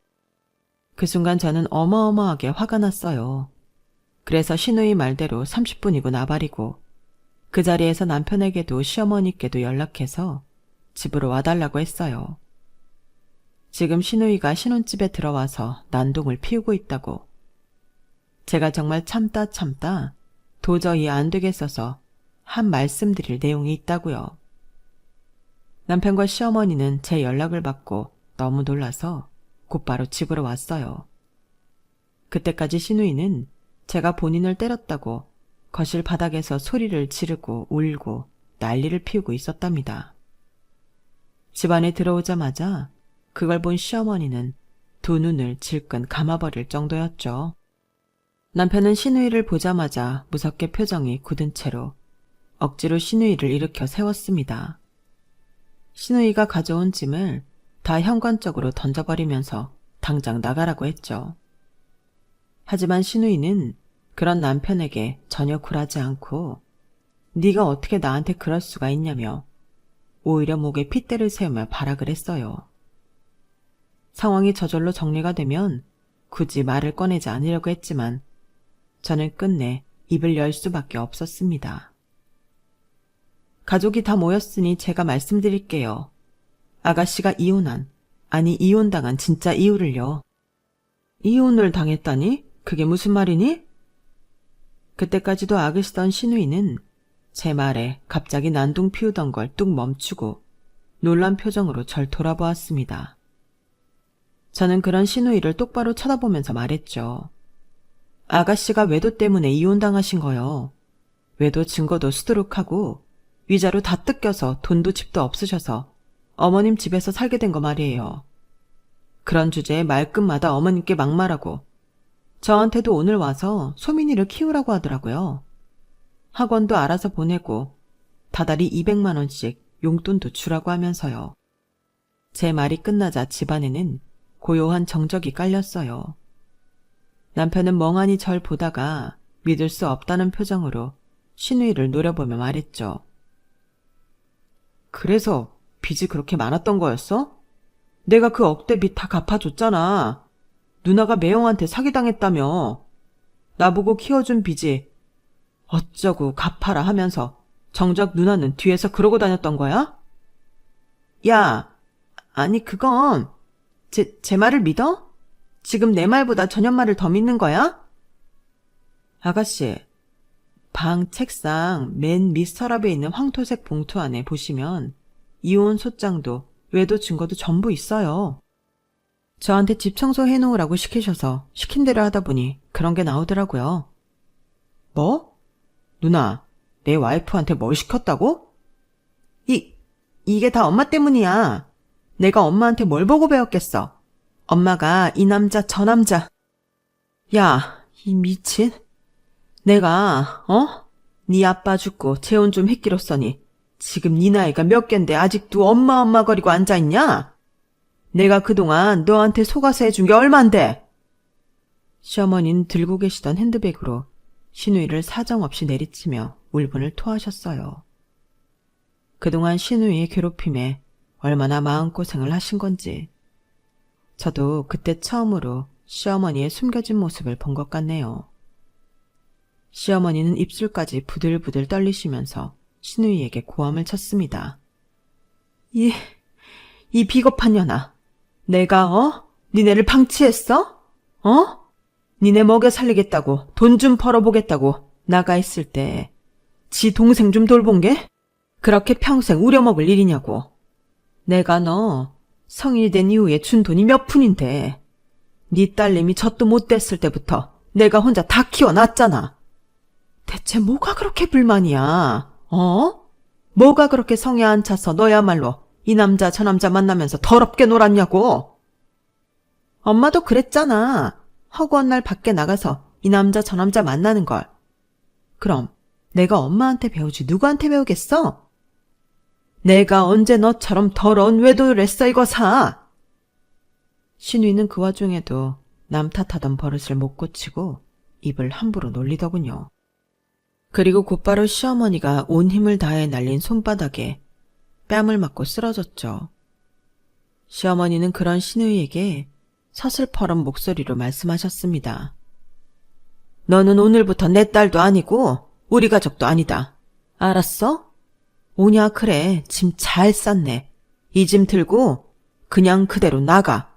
그 순간 저는 어마어마하게 화가 났어요. 그래서 신우이 말대로 30분이고 나발이고 그 자리에서 남편에게도 시어머니께도 연락해서 집으로 와달라고 했어요. 지금 시누이가 신혼집에 들어와서 난동을 피우고 있다고. 제가 정말 참다 도저히 안 되겠어서 한 말씀 드릴 내용이 있다고요. 남편과 시어머니는 제 연락을 받고 너무 놀라서 곧바로 집으로 왔어요. 그때까지 시누이는 제가 본인을 때렸다고 거실 바닥에서 소리를 지르고 울고 난리를 피우고 있었답니다. 집안에 들어오자마자 그걸 본 시어머니는 두 눈을 질끈 감아버릴 정도였죠. 남편은 시누이를 보자마자 무섭게 표정이 굳은 채로 억지로 시누이를 일으켜 세웠습니다. 시누이가 가져온 짐을 다 현관쪽으로 던져버리면서 당장 나가라고 했죠. 하지만 시누이는 그런 남편에게 전혀 굴하지 않고 네가 어떻게 나한테 그럴 수가 있냐며 오히려 목에 핏대를 세우며 발악을 했어요. 상황이 저절로 정리가 되면 굳이 말을 꺼내지 않으려고 했지만 저는 끝내 입을 열 수밖에 없었습니다. 가족이 다 모였으니 제가 말씀드릴게요. 아가씨가 이혼당한 진짜 이유를요. 이혼을 당했다니? 그게 무슨 말이니? 그때까지도 악으시던 시누이는 제 말에 갑자기 난동 피우던 걸 뚝 멈추고 놀란 표정으로 절 돌아보았습니다. 저는 그런 시누이를 똑바로 쳐다보면서 말했죠. 아가씨가 외도 때문에 이혼당하신 거요. 외도 증거도 수두룩하고 위자료 다 뜯겨서 돈도 집도 없으셔서 어머님 집에서 살게 된 거 말이에요. 그런 주제에 말끝마다 어머님께 막말하고 저한테도 오늘 와서 소민이를 키우라고 하더라고요. 학원도 알아서 보내고 다달이 200만 원씩 용돈도 주라고 하면서요. 제 말이 끝나자 집안에는 고요한 정적이 깔렸어요. 남편은 멍하니 절 보다가 믿을 수 없다는 표정으로 시누이를 노려보며 말했죠. 그래서 빚이 그렇게 많았던 거였어? 내가 그 억대 빚 다 갚아줬잖아. 누나가 매형한테 사기당했다며. 나보고 키워준 빚이 어쩌고 갚아라 하면서 정작 누나는 뒤에서 그러고 다녔던 거야? 야, 아니 그건 제 말을 믿어? 지금 내 말보다 전현 말을 더 믿는 거야? 아가씨, 방 책상 맨 밑 서랍에 있는 황토색 봉투 안에 보시면 이혼 소장도 외도 증거도 전부 있어요. 저한테 집 청소해놓으라고 시키셔서 시킨 대로 하다 보니 그런 게 나오더라고요. 뭐? 누나, 내 와이프한테 뭘 시켰다고? 이게 다 엄마 때문이야. 내가 엄마한테 뭘 보고 배웠겠어. 엄마가 이 남자 저 남자. 야, 이 미친. 내가 네 아빠 죽고 재혼 좀 했기로써니 지금 네 나이가 몇 갠데 아직도 엄마 거리고 앉아있냐? 내가 그동안 너한테 속아서 해준 게 얼만데? 시어머니는 들고 계시던 핸드백으로 시누이를 사정없이 내리치며 울분을 토하셨어요. 그동안 시누이의 괴롭힘에 얼마나 마음고생을 하신 건지 저도 그때 처음으로 시어머니의 숨겨진 모습을 본 것 같네요. 시어머니는 입술까지 부들부들 떨리시면서 시누이에게 고함을 쳤습니다. 이 비겁한 년아. 내가 니네를 방치했어? 니네 먹여 살리겠다고 돈 좀 벌어보겠다고 나가 있을 때 지 동생 좀 돌본 게 그렇게 평생 우려먹을 일이냐고. 내가 너 성인이 된 이후에 준 돈이 몇 푼인데 네 딸내미 젖도 못 댔을 때부터 내가 혼자 다 키워놨잖아. 대체 뭐가 그렇게 불만이야? 뭐가 그렇게 성에 안 차서 너야말로 이 남자 저 남자 만나면서 더럽게 놀았냐고. 엄마도 그랬잖아. 허구한 날 밖에 나가서 이 남자 저 남자 만나는 걸. 그럼 내가 엄마한테 배우지 누구한테 배우겠어? 내가 언제 너처럼 더러운 외도를 했어 이거사. 신우이는 그 와중에도 남 탓하던 버릇을 못 고치고 입을 함부로 놀리더군요. 그리고 곧바로 시어머니가 온 힘을 다해 날린 손바닥에 뺨을 맞고 쓰러졌죠. 시어머니는 그런 시누이에게 서슬퍼런 목소리로 말씀하셨습니다. 너는 오늘부터 내 딸도 아니고 우리 가족도 아니다. 알았어? 오냐 그래 짐 잘 쌌네. 이 짐 들고 그냥 그대로 나가.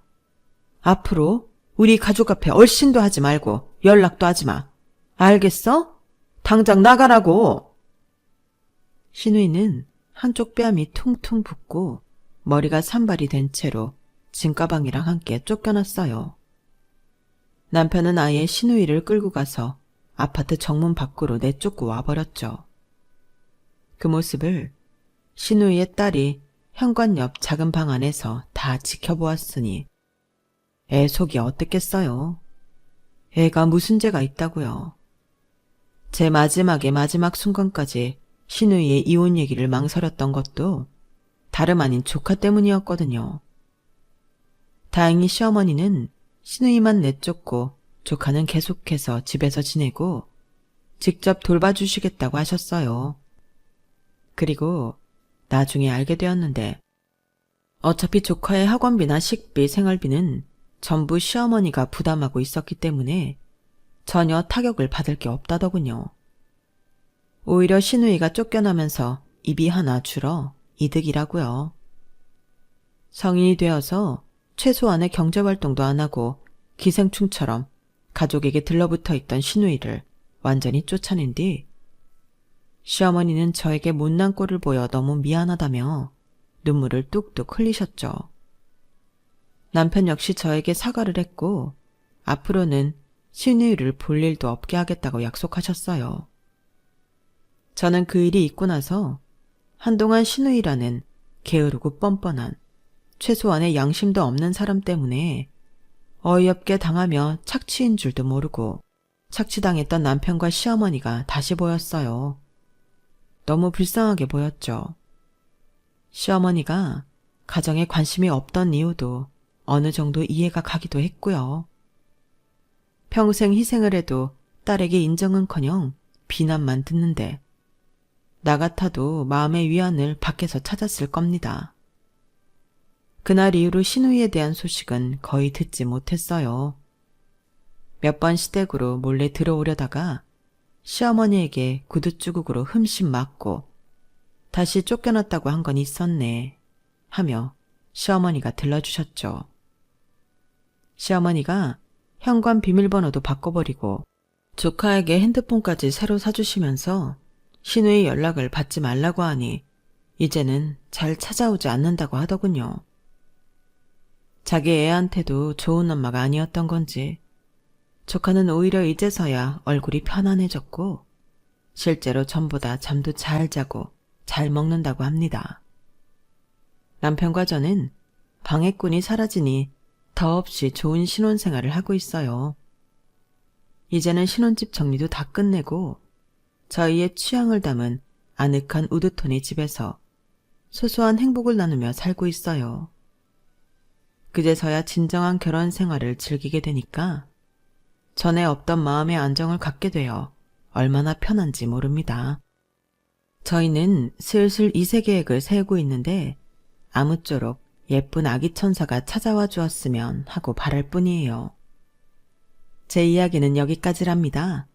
앞으로 우리 가족 앞에 얼씬도 하지 말고 연락도 하지 마. 알겠어? 당장 나가라고. 신우이는 한쪽 뺨이 퉁퉁 붓고 머리가 산발이 된 채로 짐가방이랑 함께 쫓겨났어요. 남편은 아예 신우이를 끌고 가서 아파트 정문 밖으로 내쫓고 와버렸죠. 그 모습을 신우이의 딸이 현관 옆 작은 방 안에서 다 지켜보았으니 애 속이 어땠겠어요. 애가 무슨 죄가 있다고요. 제 마지막의 마지막 순간까지 신우이의 이혼 얘기를 망설였던 것도 다름 아닌 조카 때문이었거든요. 다행히 시어머니는 신우이만 내쫓고 조카는 계속해서 집에서 지내고 직접 돌봐주시겠다고 하셨어요. 그리고 나중에 알게 되었는데 어차피 조카의 학원비나 식비, 생활비는 전부 시어머니가 부담하고 있었기 때문에 전혀 타격을 받을 게 없다더군요. 오히려 신우이가 쫓겨나면서 입이 하나 줄어 이득이라고요. 성인이 되어서 최소한의 경제활동도 안 하고 기생충처럼 가족에게 들러붙어 있던 신우이를 완전히 쫓아낸 뒤 시어머니는 저에게 못난 꼴을 보여 너무 미안하다며 눈물을 뚝뚝 흘리셨죠. 남편 역시 저에게 사과를 했고 앞으로는 신우이를 볼 일도 없게 하겠다고 약속하셨어요. 저는 그 일이 있고 나서 한동안 신우이라는 게으르고 뻔뻔한 최소한의 양심도 없는 사람 때문에 어이없게 당하며 착취인 줄도 모르고 착취당했던 남편과 시어머니가 다시 보였어요. 너무 불쌍하게 보였죠. 시어머니가 가정에 관심이 없던 이유도 어느 정도 이해가 가기도 했고요. 평생 희생을 해도 딸에게 인정은커녕 비난만 듣는데 나 같아도 마음의 위안을 밖에서 찾았을 겁니다. 그날 이후로 신우이에 대한 소식은 거의 듣지 못했어요. 몇 번 시댁으로 몰래 들어오려다가 시어머니에게 구두주걱으로 흠씬 맞고 다시 쫓겨났다고 한 건 있었네 하며 시어머니가 들러주셨죠. 시어머니가 현관 비밀번호도 바꿔버리고 조카에게 핸드폰까지 새로 사주시면서 신우이 연락을 받지 말라고 하니 이제는 잘 찾아오지 않는다고 하더군요. 자기 애한테도 좋은 엄마가 아니었던 건지 조카는 오히려 이제서야 얼굴이 편안해졌고 실제로 전보다 잠도 잘 자고 잘 먹는다고 합니다. 남편과 저는 방해꾼이 사라지니 더없이 좋은 신혼생활을 하고 있어요. 이제는 신혼집 정리도 다 끝내고 저희의 취향을 담은 아늑한 우드톤의 집에서 소소한 행복을 나누며 살고 있어요. 그제서야 진정한 결혼 생활을 즐기게 되니까 전에 없던 마음의 안정을 갖게 되어 얼마나 편한지 모릅니다. 저희는 슬슬 2세 계획을 세우고 있는데 아무쪼록 예쁜 아기 천사가 찾아와 주었으면 하고 바랄 뿐이에요. 제 이야기는 여기까지랍니다.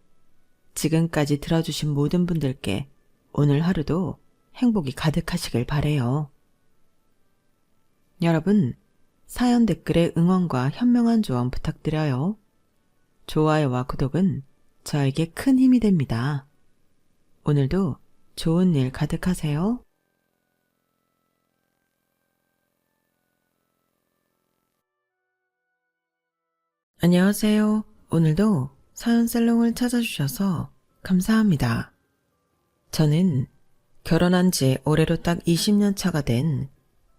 지금까지 들어주신 모든 분들께 오늘 하루도 행복이 가득하시길 바래요. 여러분, 사연 댓글에 응원과 현명한 조언 부탁드려요. 좋아요와 구독은 저에게 큰 힘이 됩니다. 오늘도 좋은 일 가득하세요. 안녕하세요. 오늘도 사연 살롱을 찾아주셔서 감사합니다. 저는 결혼한 지 올해로 딱 20년 차가 된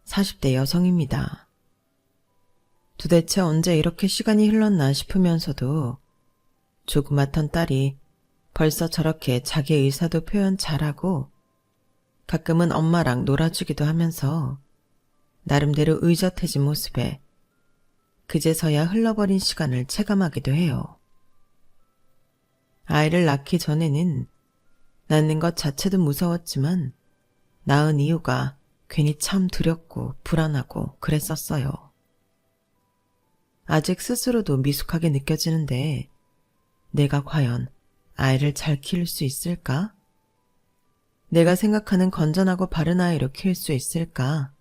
40대 여성입니다. 도대체 언제 이렇게 시간이 흘렀나 싶으면서도 조그맣던 딸이 벌써 저렇게 자기 의사도 표현 잘하고 가끔은 엄마랑 놀아주기도 하면서 나름대로 의젓해진 모습에 그제서야 흘러버린 시간을 체감하기도 해요. 아이를 낳기 전에는 낳는 것 자체도 무서웠지만 낳은 이유가 괜히 참 두렵고 불안하고 그랬었어요. 아직 스스로도 미숙하게 느껴지는데 내가 과연 아이를 잘 키울 수 있을까? 내가 생각하는 건전하고 바른 아이로 키울 수 있을까?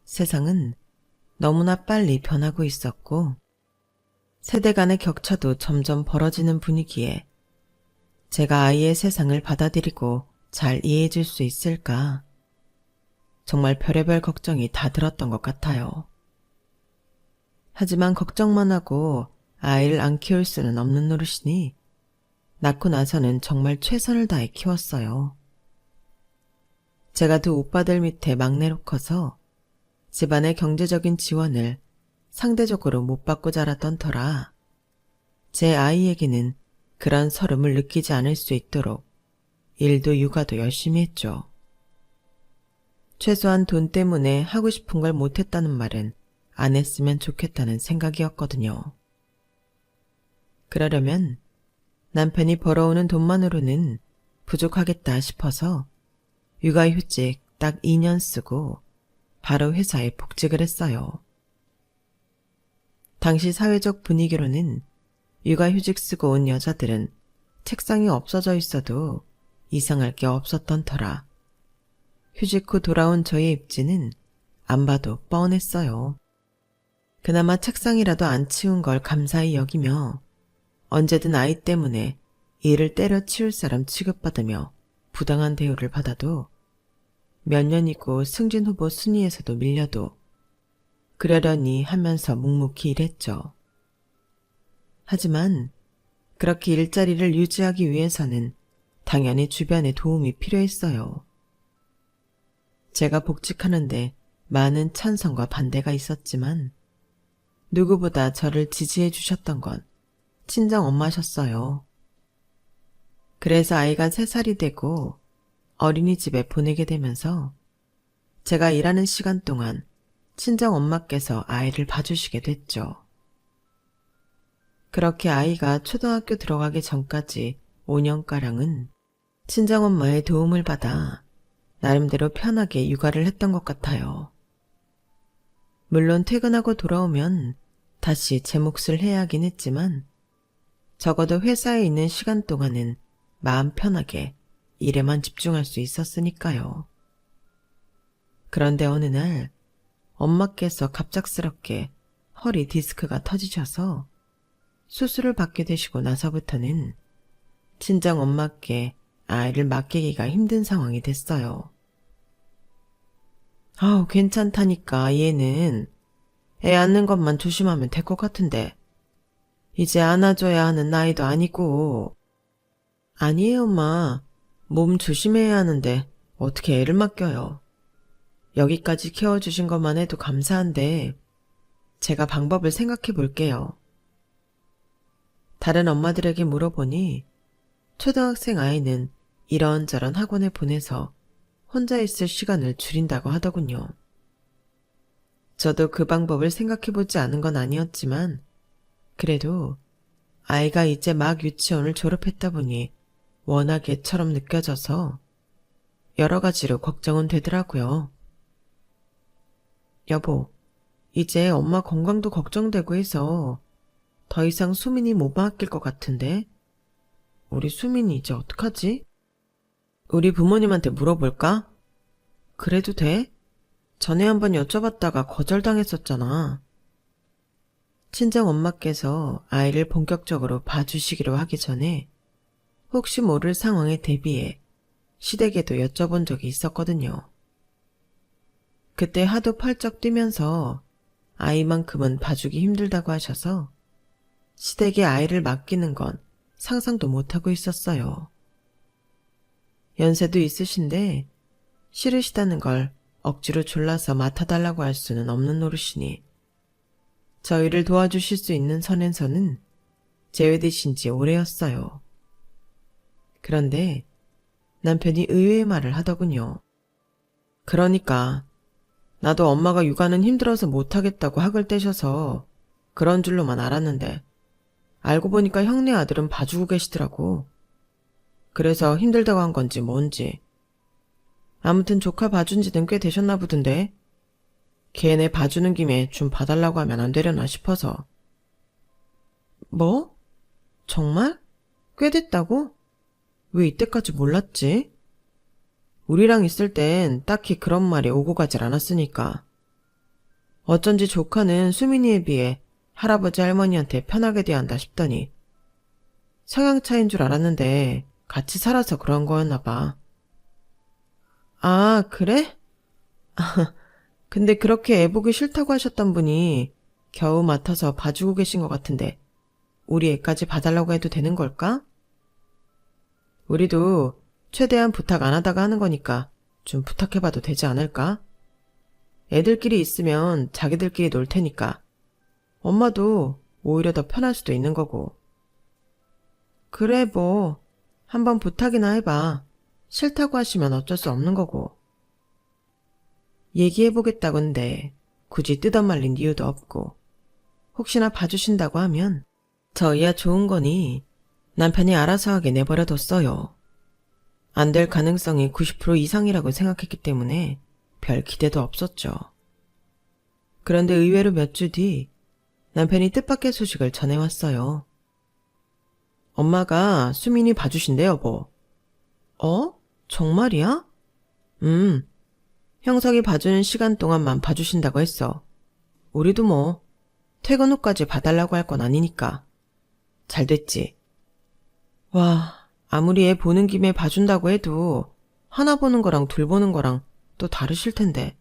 세상은 너무나 빨리 변하고 있었고 세대 간의 격차도 점점 벌어지는 분위기에 제가 아이의 세상을 받아들이고 잘 이해해 줄 수 있을까? 정말 별의별 걱정이 다 들었던 것 같아요. 하지만 걱정만 하고 아이를 안 키울 수는 없는 노릇이니 낳고 나서는 정말 최선을 다해 키웠어요. 제가 두 오빠들 밑에 막내로 커서 집안의 경제적인 지원을 상대적으로 못 받고 자랐던 터라 제 아이에게는 그런 서름을 느끼지 않을 수 있도록 일도 육아도 열심히 했죠. 최소한 돈 때문에 하고 싶은 걸 못했다는 말은 안 했으면 좋겠다는 생각이었거든요. 그러려면 남편이 벌어오는 돈만으로는 부족하겠다 싶어서 육아휴직 딱 2년 쓰고 바로 회사에 복직을 했어요. 당시 사회적 분위기로는 육아휴직 쓰고 온 여자들은 책상이 없어져 있어도 이상할 게 없었던 터라 휴직 후 돌아온 저의 입지는 안 봐도 뻔했어요. 그나마 책상이라도 안 치운 걸 감사히 여기며 언제든 아이 때문에 일을 때려치울 사람 취급받으며 부당한 대우를 받아도 몇 년이고 승진 후보 순위에서도 밀려도 그러려니 하면서 묵묵히 일했죠. 하지만 그렇게 일자리를 유지하기 위해서는 당연히 주변의 도움이 필요했어요. 제가 복직하는데 많은 찬성과 반대가 있었지만 누구보다 저를 지지해 주셨던 건 친정 엄마셨어요. 그래서 아이가 3살이 되고 어린이집에 보내게 되면서 제가 일하는 시간 동안 친정 엄마께서 아이를 봐주시게 됐죠. 그렇게 아이가 초등학교 들어가기 전까지 5년가량은 친정엄마의 도움을 받아 나름대로 편하게 육아를 했던 것 같아요. 물론 퇴근하고 돌아오면 다시 제 몫을 해야 하긴 했지만 적어도 회사에 있는 시간 동안은 마음 편하게 일에만 집중할 수 있었으니까요. 그런데 어느 날 엄마께서 갑작스럽게 허리 디스크가 터지셔서 수술을 받게 되시고 나서부터는 친정 엄마께 아이를 맡기기가 힘든 상황이 됐어요. 아우, 괜찮다니까 얘는 애 안는 것만 조심하면 될 것 같은데 이제 안아줘야 하는 나이도 아니고. 아니에요 엄마, 몸 조심해야 하는데 어떻게 애를 맡겨요. 여기까지 키워주신 것만 해도 감사한데 제가 방법을 생각해 볼게요. 다른 엄마들에게 물어보니 초등학생 아이는 이런저런 학원에 보내서 혼자 있을 시간을 줄인다고 하더군요. 저도 그 방법을 생각해보지 않은 건 아니었지만 그래도 아이가 이제 막 유치원을 졸업했다 보니 워낙 애처럼 느껴져서 여러 가지로 걱정은 되더라고요. 여보, 이제 엄마 건강도 걱정되고 해서 더 이상 수민이 못 맡길 것 같은데 우리 수민이 이제 어떡하지? 우리 부모님한테 물어볼까? 그래도 돼? 전에 한번 여쭤봤다가 거절당했었잖아. 친정 엄마께서 아이를 본격적으로 봐주시기로 하기 전에 혹시 모를 상황에 대비해 시댁에도 여쭤본 적이 있었거든요. 그때 하도 펄쩍 뛰면서 아이만큼은 봐주기 힘들다고 하셔서 시댁에 아이를 맡기는 건 상상도 못하고 있었어요. 연세도 있으신데 싫으시다는 걸 억지로 졸라서 맡아달라고 할 수는 없는 노릇이니 저희를 도와주실 수 있는 선에서는 제외되신 지 오래였어요. 그런데 남편이 의외의 말을 하더군요. 그러니까 나도 엄마가 육아는 힘들어서 못하겠다고 학을 떼셔서 그런 줄로만 알았는데 알고 보니까 형네 아들은 봐주고 계시더라고. 그래서 힘들다고 한 건지 뭔지. 아무튼 조카 봐준 지는 꽤 되셨나 보던데 걔네 봐주는 김에 좀 봐달라고 하면 안 되려나 싶어서. 뭐? 정말? 꽤 됐다고? 왜 이때까지 몰랐지? 우리랑 있을 땐 딱히 그런 말이 오고 가질 않았으니까. 어쩐지 조카는 수민이에 비해 할아버지 할머니한테 편하게 대한다 싶더니 성향 차이인 줄 알았는데 같이 살아서 그런 거였나 봐. 아, 그래? 근데 그렇게 애 보기 싫다고 하셨던 분이 겨우 맡아서 봐주고 계신 것 같은데 우리 애까지 봐달라고 해도 되는 걸까? 우리도 최대한 부탁 안 하다가 하는 거니까 좀 부탁해봐도 되지 않을까? 애들끼리 있으면 자기들끼리 놀 테니까 엄마도 오히려 더 편할 수도 있는 거고. 그래 뭐 한번 부탁이나 해봐. 싫다고 하시면 어쩔 수 없는 거고. 얘기해보겠다건데 굳이 뜯어말린 이유도 없고 혹시나 봐주신다고 하면 저희야 좋은 거니 남편이 알아서 하게 내버려뒀어요. 안 될 가능성이 90% 이상이라고 생각했기 때문에 별 기대도 없었죠. 그런데 의외로 몇 주 뒤 남편이 뜻밖의 소식을 전해왔어요. 엄마가 수민이 봐주신대 여보. 어? 정말이야? 형석이 봐주는 시간 동안만 봐주신다고 했어. 우리도 뭐 퇴근 후까지 봐달라고 할 건 아니니까. 잘 됐지. 와, 아무리 애 보는 김에 봐준다고 해도 하나 보는 거랑 둘 보는 거랑 또 다르실 텐데.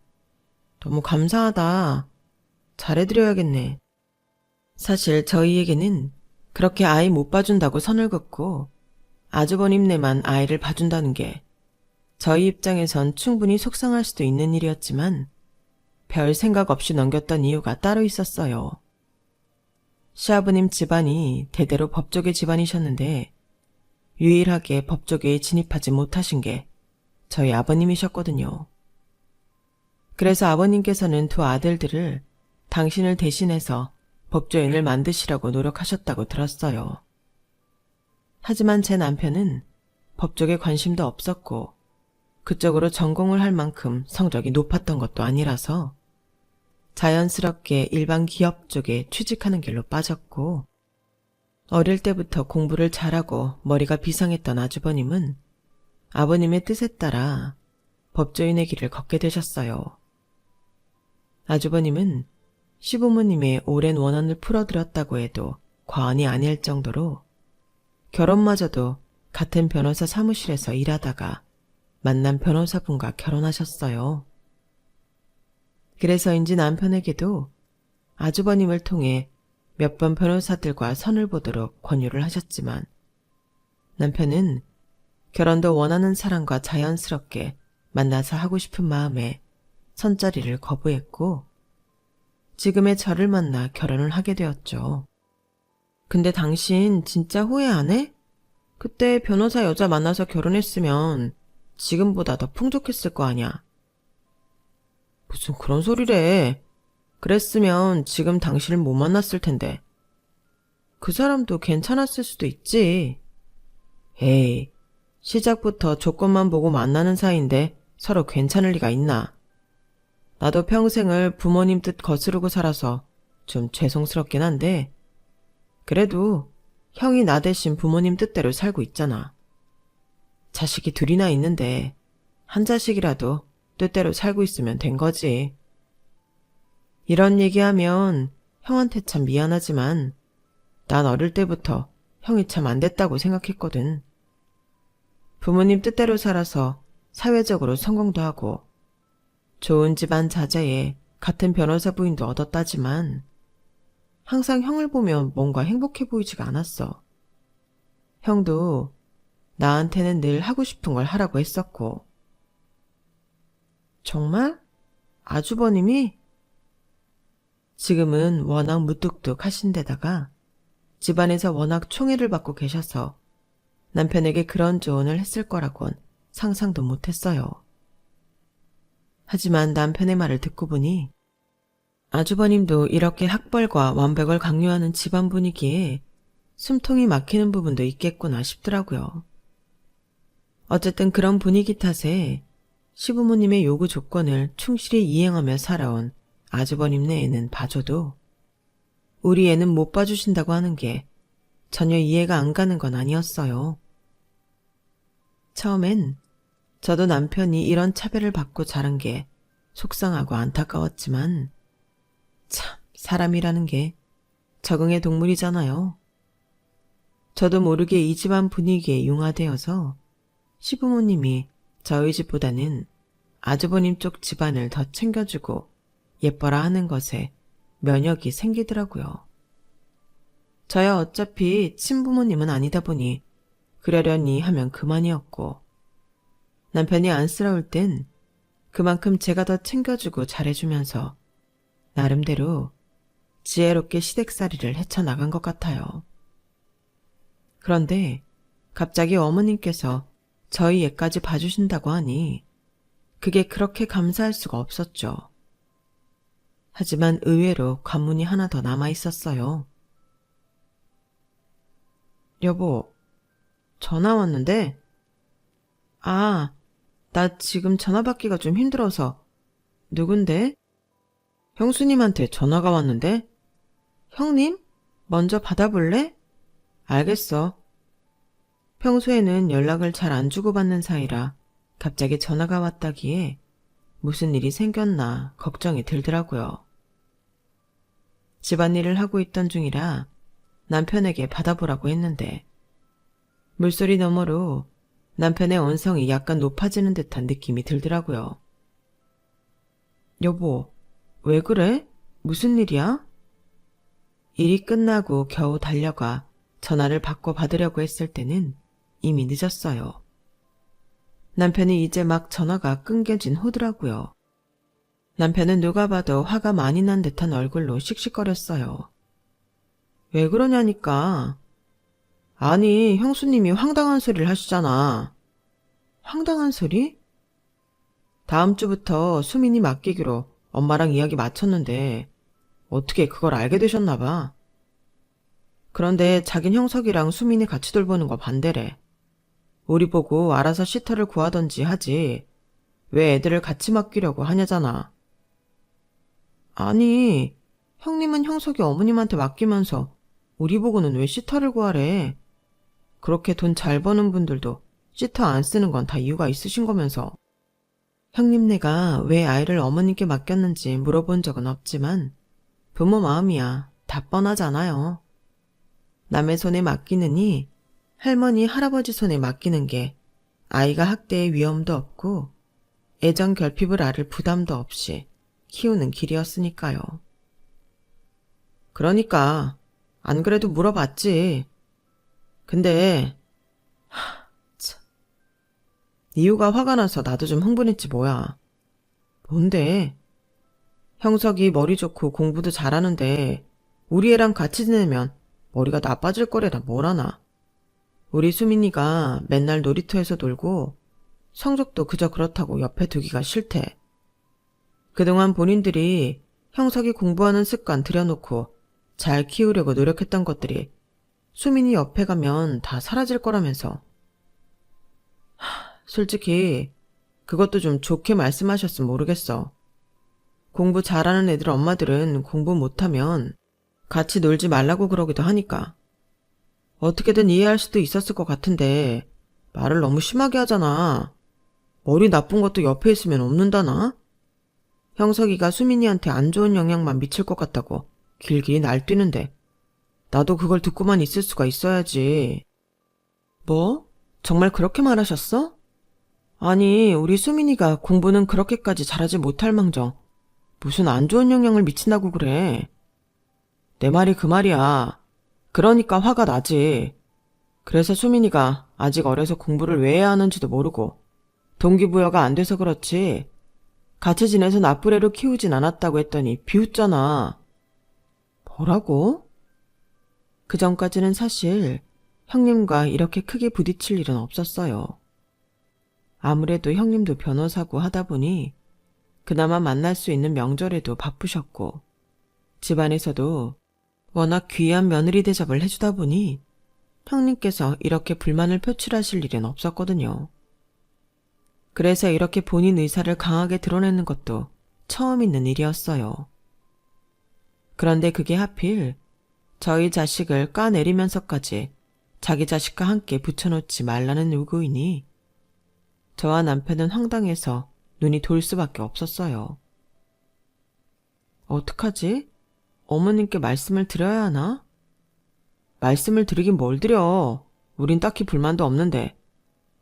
너무 감사하다. 잘해드려야겠네. 사실 저희에게는 그렇게 아이 못 봐준다고 선을 긋고 아주버님네만 아이를 봐준다는 게 저희 입장에선 충분히 속상할 수도 있는 일이었지만 별 생각 없이 넘겼던 이유가 따로 있었어요. 시아버님 집안이 대대로 법조계 집안이셨는데 유일하게 법조계에 진입하지 못하신 게 저희 아버님이셨거든요. 그래서 아버님께서는 두 아들들을 당신을 대신해서 법조인을 만드시라고 노력하셨다고 들었어요. 하지만 제 남편은 법쪽에 관심도 없었고 그쪽으로 전공을 할 만큼 성적이 높았던 것도 아니라서 자연스럽게 일반 기업 쪽에 취직하는 길로 빠졌고 어릴 때부터 공부를 잘하고 머리가 비상했던 아주버님은 아버님의 뜻에 따라 법조인의 길을 걷게 되셨어요. 아주버님은 시부모님의 오랜 원한을 풀어드렸다고 해도 과언이 아닐 정도로 결혼마저도 같은 변호사 사무실에서 일하다가 만난 변호사분과 결혼하셨어요. 그래서인지 남편에게도 아주버님을 통해 몇 번 변호사들과 선을 보도록 권유를 하셨지만 남편은 결혼도 원하는 사람과 자연스럽게 만나서 하고 싶은 마음에 선자리를 거부했고 지금의 저를 만나 결혼을 하게 되었죠. 근데 당신 진짜 후회 안 해? 그때 변호사 여자 만나서 결혼했으면 지금보다 더 풍족했을 거 아냐. 무슨 그런 소리래. 그랬으면 지금 당신을 못 만났을 텐데. 그 사람도 괜찮았을 수도 있지. 에이, 시작부터 조건만 보고 만나는 사이인데 서로 괜찮을 리가 있나. 나도 평생을 부모님 뜻 거스르고 살아서 좀 죄송스럽긴 한데 그래도 형이 나 대신 부모님 뜻대로 살고 있잖아. 자식이 둘이나 있는데 한 자식이라도 뜻대로 살고 있으면 된 거지. 이런 얘기하면 형한테 참 미안하지만 난 어릴 때부터 형이 참 안 됐다고 생각했거든. 부모님 뜻대로 살아서 사회적으로 성공도 하고 좋은 집안 자제에 같은 변호사 부인도 얻었다지만 항상 형을 보면 뭔가 행복해 보이지가 않았어. 형도 나한테는 늘 하고 싶은 걸 하라고 했었고. 정말? 아주버님이? 지금은 워낙 무뚝뚝 하신 데다가 집안에서 워낙 총애를 받고 계셔서 남편에게 그런 조언을 했을 거라곤 상상도 못했어요. 하지만 남편의 말을 듣고 보니 아주버님도 이렇게 학벌과 완벽을 강요하는 집안 분위기에 숨통이 막히는 부분도 있겠구나 싶더라고요. 어쨌든 그런 분위기 탓에 시부모님의 요구 조건을 충실히 이행하며 살아온 아주버님네 애는 봐줘도 우리 애는 못 봐주신다고 하는 게 전혀 이해가 안 가는 건 아니었어요. 처음엔 저도 남편이 이런 차별을 받고 자란 게 속상하고 안타까웠지만 사람이라는 게 적응의 동물이잖아요. 저도 모르게 이 집안 분위기에 융화되어서 시부모님이 저희 집보다는 아주버님 쪽 집안을 더 챙겨주고 예뻐라 하는 것에 면역이 생기더라고요. 저야 어차피 친부모님은 아니다 보니 그러려니 하면 그만이었고, 남편이 안쓰러울 땐 그만큼 제가 더 챙겨주고 잘해주면서 나름대로 지혜롭게 시댁살이를 헤쳐나간 것 같아요. 그런데 갑자기 어머님께서 저희 애까지 봐주신다고 하니 그게 그렇게 감사할 수가 없었죠. 하지만 의외로 관문이 하나 더 남아있었어요. 여보, 전화 왔는데? 아, 나 지금 전화 받기가 좀 힘들어서. 누군데? 형수님한테 전화가 왔는데? 형님? 먼저 받아볼래? 알겠어. 평소에는 연락을 잘 안 주고받는 사이라 갑자기 전화가 왔다기에 무슨 일이 생겼나 걱정이 들더라고요. 집안일을 하고 있던 중이라 남편에게 받아보라고 했는데 물소리 너머로 남편의 언성이 약간 높아지는 듯한 느낌이 들더라고요. 여보, 왜 그래? 무슨 일이야? 일이 끝나고 겨우 달려가 전화를 바꿔 받으려고 했을 때는 이미 늦었어요. 남편이 이제 막 전화가 끊겨진 후더라고요. 남편은 누가 봐도 화가 많이 난 듯한 얼굴로 씩씩거렸어요. 왜 그러냐니까. 아니, 형수님이 황당한 소리를 하시잖아. 황당한 소리? 다음 주부터 수민이 맡기기로 엄마랑 이야기 마쳤는데 어떻게 그걸 알게 되셨나 봐. 그런데 자긴 형석이랑 수민이 같이 돌보는 거 반대래. 우리 보고 알아서 시터를 구하던지 하지 왜 애들을 같이 맡기려고 하냐잖아. 아니, 형님은 형석이 어머님한테 맡기면서 우리 보고는 왜 시터를 구하래. 그렇게 돈 잘 버는 분들도 시터 안 쓰는 건 다 이유가 있으신 거면서. 형님네가 왜 아이를 어머님께 맡겼는지 물어본 적은 없지만 부모 마음이야 다 뻔하잖아요. 남의 손에 맡기느니 할머니, 할아버지 손에 맡기는 게 아이가 학대의 위험도 없고 애정 결핍을 앓을 부담도 없이 키우는 길이었으니까요. 그러니까 안 그래도 물어봤지. 근데 참. 이유가 화가 나서 나도 좀 흥분했지 뭐야. 뭔데? 형석이 머리 좋고 공부도 잘하는데 우리 애랑 같이 지내면 머리가 나빠질 거래라 뭘 하나. 우리 수민이가 맨날 놀이터에서 놀고 성적도 그저 그렇다고 옆에 두기가 싫대. 그동안 본인들이 형석이 공부하는 습관 들여놓고 잘 키우려고 노력했던 것들이 수민이 옆에 가면 다 사라질 거라면서. 솔직히 그것도 좀 좋게 말씀하셨으면 모르겠어. 공부 잘하는 애들 엄마들은 공부 못하면 같이 놀지 말라고 그러기도 하니까. 어떻게든 이해할 수도 있었을 것 같은데 말을 너무 심하게 하잖아. 머리 나쁜 것도 옆에 있으면 없는다나? 형석이가 수민이한테 안 좋은 영향만 미칠 것 같다고 길길이 날뛰는데 나도 그걸 듣고만 있을 수가 있어야지. 뭐? 정말 그렇게 말하셨어? 아니, 우리 수민이가 공부는 그렇게까지 잘하지 못할 망정 무슨 안 좋은 영향을 미친다고 그래. 내 말이 그 말이야. 그러니까 화가 나지. 그래서 수민이가 아직 어려서 공부를 왜 해야 하는지도 모르고 동기부여가 안 돼서 그렇지 같이 지내서 나쁜 애로 키우진 않았다고 했더니 비웃잖아. 뭐라고? 그전까지는 사실 형님과 이렇게 크게 부딪힐 일은 없었어요. 아무래도 형님도 변호사고 하다 보니 그나마 만날 수 있는 명절에도 바쁘셨고 집안에서도 워낙 귀한 며느리 대접을 해주다 보니 형님께서 이렇게 불만을 표출하실 일은 없었거든요. 그래서 이렇게 본인 의사를 강하게 드러내는 것도 처음 있는 일이었어요. 그런데 그게 하필 저희 자식을 까내리면서까지 자기 자식과 함께 붙여놓지 말라는 요구이니 저와 남편은 황당해서 눈이 돌 수밖에 없었어요. 어떡하지? 어머님께 말씀을 드려야 하나? 말씀을 드리긴 뭘 드려. 우린 딱히 불만도 없는데.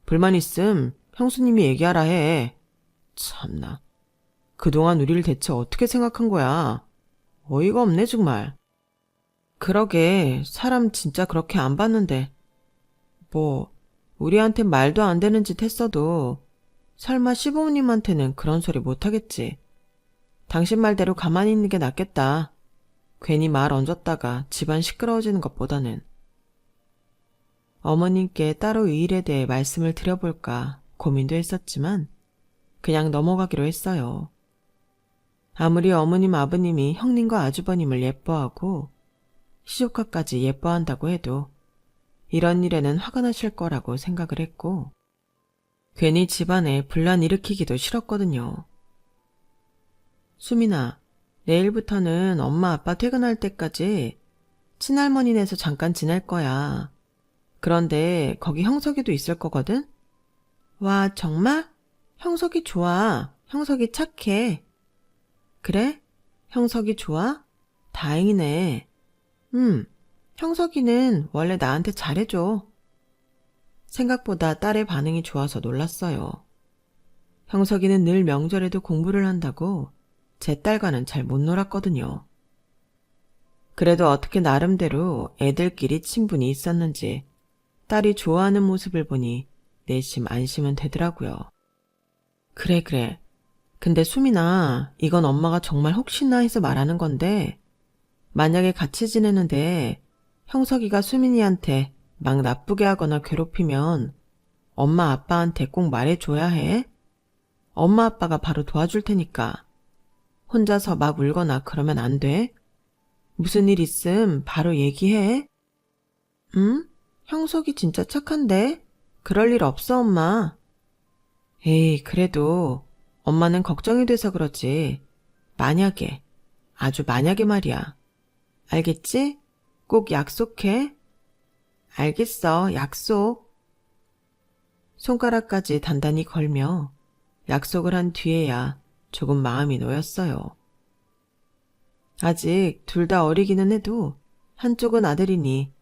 불만 있음 형수님이 얘기하라 해. 참나. 그동안 우리를 대체 어떻게 생각한 거야? 어이가 없네 정말. 그러게 사람 진짜 그렇게 안 봤는데. 뭐 우리한텐 말도 안 되는 짓 했어도 설마 시부모님한테는 그런 소리 못하겠지. 당신 말대로 가만히 있는 게 낫겠다. 괜히 말 얹었다가 집안 시끄러워지는 것보다는. 어머님께 따로 이 일에 대해 말씀을 드려볼까 고민도 했었지만 그냥 넘어가기로 했어요. 아무리 어머님 아버님이 형님과 아주버님을 예뻐하고 시조카까지 예뻐한다고 해도 이런 일에는 화가 나실 거라고 생각을 했고 괜히 집안에 분란 일으키기도 싫었거든요. 수민아, 내일부터는 엄마 아빠 퇴근할 때까지 친할머니네서 잠깐 지낼 거야. 그런데 거기 형석이도 있을 거거든? 와, 정말? 형석이 좋아. 형석이 착해. 그래? 형석이 좋아? 다행이네. 형석이는 원래 나한테 잘해줘. 생각보다 딸의 반응이 좋아서 놀랐어요. 형석이는 늘 명절에도 공부를 한다고 제 딸과는 잘 못 놀았거든요. 그래도 어떻게 나름대로 애들끼리 친분이 있었는지 딸이 좋아하는 모습을 보니 내심 안심은 되더라고요. 그래. 근데 수민아, 이건 엄마가 정말 혹시나 해서 말하는 건데 만약에 같이 지내는데 형석이가 수민이한테 막 나쁘게 하거나 괴롭히면 엄마 아빠한테 꼭 말해줘야 해. 엄마 아빠가 바로 도와줄 테니까. 혼자서 막 울거나 그러면 안 돼. 무슨 일 있음 바로 얘기해. 응? 형석이 진짜 착한데? 그럴 일 없어, 엄마. 에이, 그래도 엄마는 걱정이 돼서 그렇지. 만약에, 아주 만약에 말이야. 알겠지? 꼭 약속해. 알겠어, 약속. 손가락까지 단단히 걸며 약속을 한 뒤에야 조금 마음이 놓였어요. 아직 둘 다 어리기는 해도 한쪽은 아들이니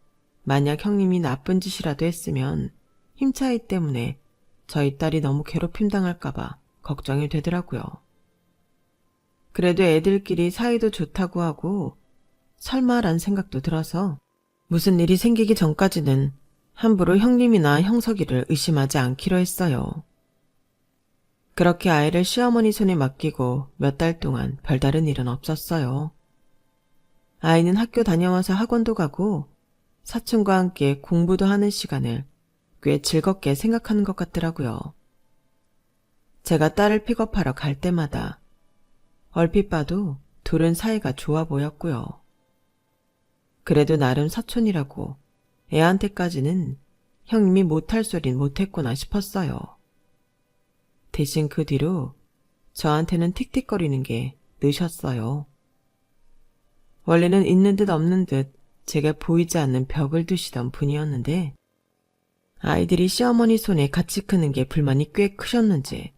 만약 형님이 나쁜 짓이라도 했으면 힘 차이 때문에 저희 딸이 너무 괴롭힘 당할까봐 걱정이 되더라고요. 그래도 애들끼리 사이도 좋다고 하고 설마란 생각도 들어서 무슨 일이 생기기 전까지는 함부로 형님이나 형석이를 의심하지 않기로 했어요. 그렇게 아이를 시어머니 손에 맡기고 몇 달 동안 별다른 일은 없었어요. 아이는 학교 다녀와서 학원도 가고 사촌과 함께 공부도 하는 시간을 꽤 즐겁게 생각하는 것 같더라고요. 제가 딸을 픽업하러 갈 때마다 얼핏 봐도 둘은 사이가 좋아 보였고요. 그래도 나름 사촌이라고 애한테까지는 형님이 못할 소린 못했구나 싶었어요. 대신 그 뒤로 저한테는 틱틱거리는 게 느셨어요. 원래는 있는 듯 없는 듯 제가 보이지 않는 벽을 두시던 분이었는데 아이들이 시어머니 손에 같이 크는 게 불만이 꽤 크셨는지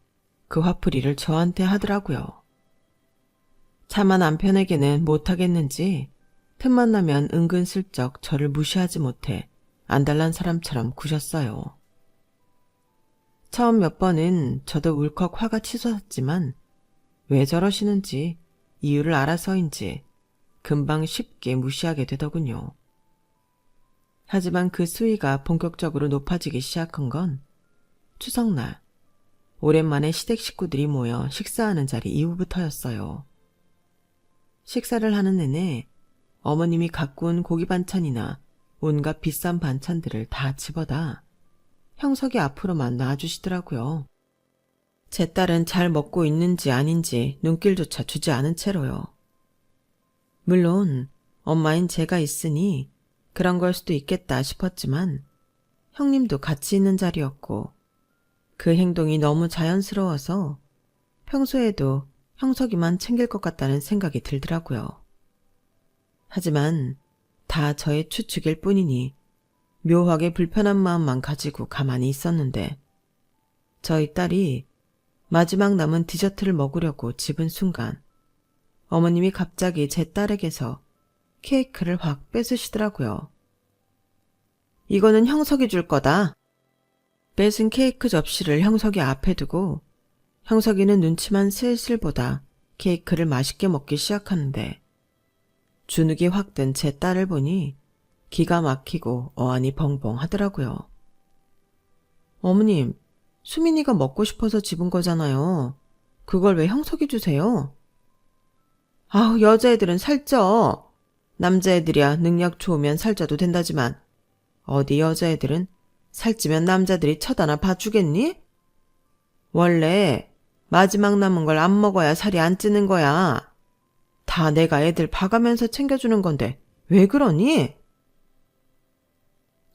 그 화풀이를 저한테 하더라고요. 차마 남편에게는 못하겠는지 틈만 나면 은근슬쩍 저를 무시하지 못해 안달난 사람처럼 구셨어요. 처음 몇 번은 저도 울컥 화가 치솟았지만 왜 저러시는지 이유를 알아서인지 금방 쉽게 무시하게 되더군요. 하지만 그 수위가 본격적으로 높아지기 시작한 건 추석날 오랜만에 시댁 식구들이 모여 식사하는 자리 이후부터였어요. 식사를 하는 내내 어머님이 갖고 온 고기 반찬이나 온갖 비싼 반찬들을 다 집어다 형석이 앞으로만 놔주시더라고요. 제 딸은 잘 먹고 있는지 아닌지 눈길조차 주지 않은 채로요. 물론 엄마인 제가 있으니 그런 걸 수도 있겠다 싶었지만 형님도 같이 있는 자리였고 그 행동이 너무 자연스러워서 평소에도 형석이만 챙길 것 같다는 생각이 들더라고요. 하지만 다 저의 추측일 뿐이니 묘하게 불편한 마음만 가지고 가만히 있었는데 저희 딸이 마지막 남은 디저트를 먹으려고 집은 순간 어머님이 갑자기 제 딸에게서 케이크를 확 뺏으시더라고요. 이거는 형석이 줄 거다. 뺏은 케이크 접시를 형석이 앞에 두고 형석이는 눈치만 슬슬 보다 케이크를 맛있게 먹기 시작하는데 주눅이 확 든 제 딸을 보니 기가 막히고 어안이 벙벙 하더라고요. 어머님, 수민이가 먹고 싶어서 집은 거잖아요. 그걸 왜 형석이 주세요? 아우, 여자애들은 살쪄. 남자애들이야 능력 좋으면 살쪄도 된다지만 어디 여자애들은 살찌면 남자들이 쳐다나 봐주겠니? 원래 마지막 남은 걸 안 먹어야 살이 안 찌는 거야. 다 내가 애들 봐가면서 챙겨주는 건데 왜 그러니?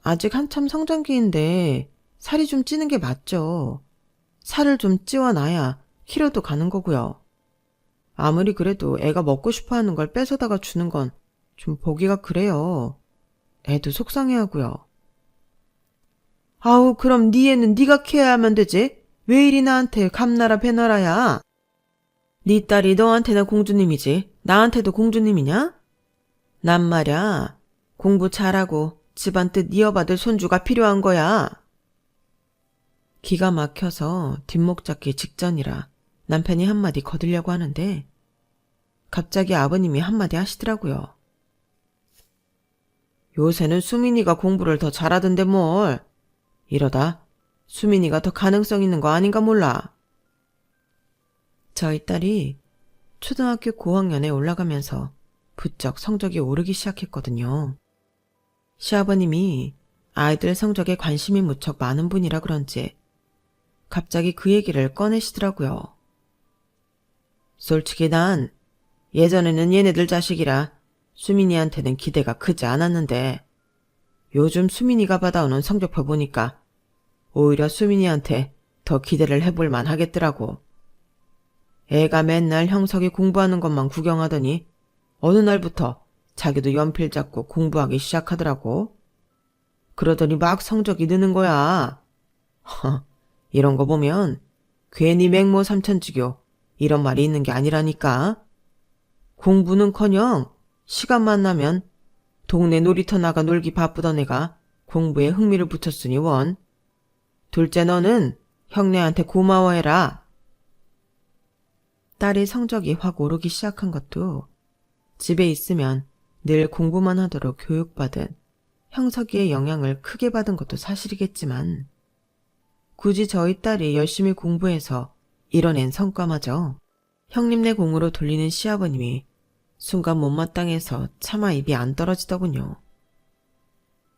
아직 한참 성장기인데 살이 좀 찌는 게 맞죠. 살을 좀 찌워놔야 키로도 가는 거고요. 아무리 그래도 애가 먹고 싶어하는 걸 뺏어다가 주는 건 좀 보기가 그래요. 애도 속상해하고요. 아우, 그럼 네 애는 네가 케어하면 되지. 왜 이리 나한테 감나라 배나라야. 네 딸이 너한테나 공주님이지 나한테도 공주님이냐? 난 말야 공부 잘하고 집안 뜻 이어받을 손주가 필요한 거야. 기가 막혀서 뒷목 잡기 직전이라 남편이 한마디 거들려고 하는데 갑자기 아버님이 한마디 하시더라고요. 요새는 수민이가 공부를 더 잘하던데 뭘. 이러다 수민이가 더 가능성 있는 거 아닌가 몰라. 저희 딸이 초등학교 고학년에 올라가면서 부쩍 성적이 오르기 시작했거든요. 시아버님이 아이들 성적에 관심이 무척 많은 분이라 그런지 갑자기 그 얘기를 꺼내시더라고요. 솔직히 난 예전에는 얘네들 자식이라 수민이한테는 기대가 크지 않았는데 요즘 수민이가 받아오는 성적표 보니까 오히려 수민이한테 더 기대를 해볼 만하겠더라고. 애가 맨날 형석이 공부하는 것만 구경하더니 어느 날부터 자기도 연필 잡고 공부하기 시작하더라고. 그러더니 막 성적이 느는 거야. 이런 거 보면 괜히 맹모 삼천지교 이런 말이 있는 게 아니라니까. 공부는커녕 시간만 나면 동네 놀이터 나가 놀기 바쁘던 애가 공부에 흥미를 붙였으니 원. 둘째 너는 형네한테 고마워해라. 딸이 성적이 확 오르기 시작한 것도 집에 있으면 늘 공부만 하도록 교육받은 형석이의 영향을 크게 받은 것도 사실이겠지만 굳이 저희 딸이 열심히 공부해서 이뤄낸 성과마저 형님네 공으로 돌리는 시아버님이 순간 못마땅해서 차마 입이 안 떨어지더군요.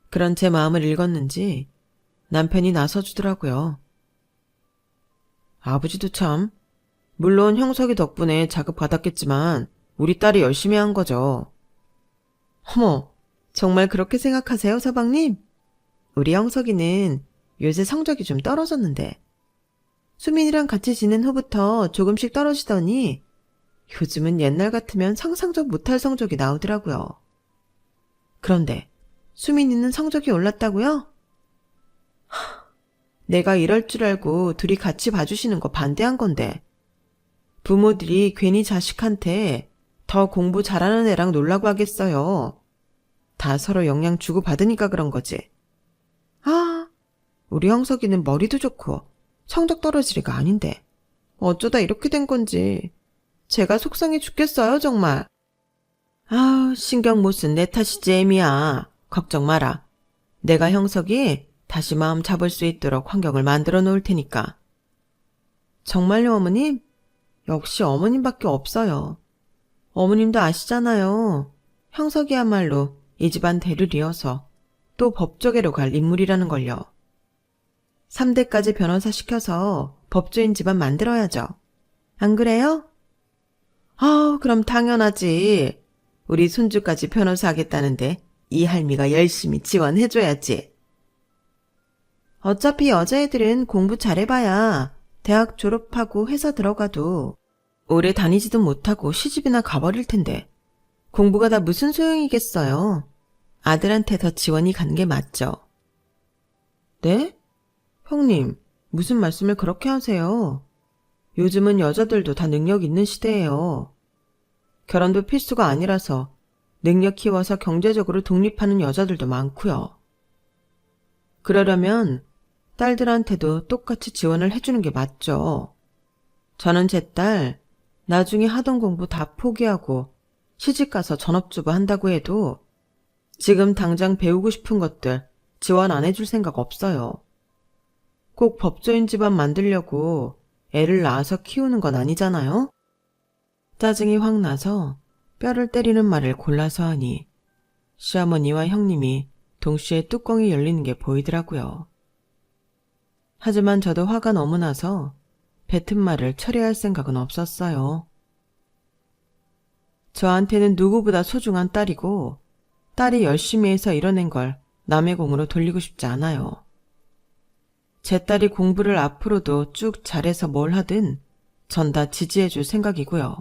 그런 제 마음을 읽었는지 남편이 나서주더라고요. 아버지도 참, 물론 형석이 덕분에 자극 받았겠지만 우리 딸이 열심히 한 거죠. 어머, 정말 그렇게 생각하세요, 서방님? 우리 형석이는 요새 성적이 좀 떨어졌는데 수민이랑 같이 지낸 후부터 조금씩 떨어지더니 요즘은 옛날 같으면 상상도 못할 성적이 나오더라고요. 그런데 수민이는 성적이 올랐다고요? 내가 이럴 줄 알고 둘이 같이 봐주시는 거 반대한 건데 부모들이 괜히 자식한테 더 공부 잘하는 애랑 놀라고 하겠어요. 다 서로 영향 주고 받으니까 그런 거지. 아, 우리 형석이는 머리도 좋고 성적 떨어질 애가 아닌데 어쩌다 이렇게 된 건지 제가 속상해 죽겠어요, 정말. 아우, 신경 못 쓴 내 탓이지, 애미야. 걱정 마라. 내가 형석이 다시 마음 잡을 수 있도록 환경을 만들어 놓을 테니까. 정말요, 어머님? 역시 어머님밖에 없어요. 어머님도 아시잖아요. 형석이야말로 이 집안 대를 이어서 또 법조계로 갈 인물이라는 걸요. 3대까지 변호사 시켜서 법조인 집안 만들어야죠. 안 그래요? 그럼 당연하지. 우리 손주까지 변호사 하겠다는데 이 할미가 열심히 지원해줘야지. 어차피 여자애들은 공부 잘해봐야 대학 졸업하고 회사 들어가도 오래 다니지도 못하고 시집이나 가버릴 텐데 공부가 다 무슨 소용이겠어요. 아들한테 더 지원이 가는 게 맞죠. 네? 형님, 무슨 말씀을 그렇게 하세요? 요즘은 여자들도 다 능력 있는 시대예요. 결혼도 필수가 아니라서 능력 키워서 경제적으로 독립하는 여자들도 많고요. 그러려면 딸들한테도 똑같이 지원을 해주는 게 맞죠. 저는 제 딸 나중에 하던 공부 다 포기하고 시집가서 전업주부 한다고 해도 지금 당장 배우고 싶은 것들 지원 안 해줄 생각 없어요. 꼭 법조인 집안 만들려고 애를 낳아서 키우는 건 아니잖아요? 짜증이 확 나서 뼈를 때리는 말을 골라서 하니 시어머니와 형님이 동시에 뚜껑이 열리는 게 보이더라고요. 하지만 저도 화가 너무 나서 뱉은 말을 처리할 생각은 없었어요. 저한테는 누구보다 소중한 딸이고 딸이 열심히 해서 이뤄낸 걸 남의 공으로 돌리고 싶지 않아요. 제 딸이 공부를 앞으로도 쭉 잘해서 뭘 하든 전 다 지지해줄 생각이고요.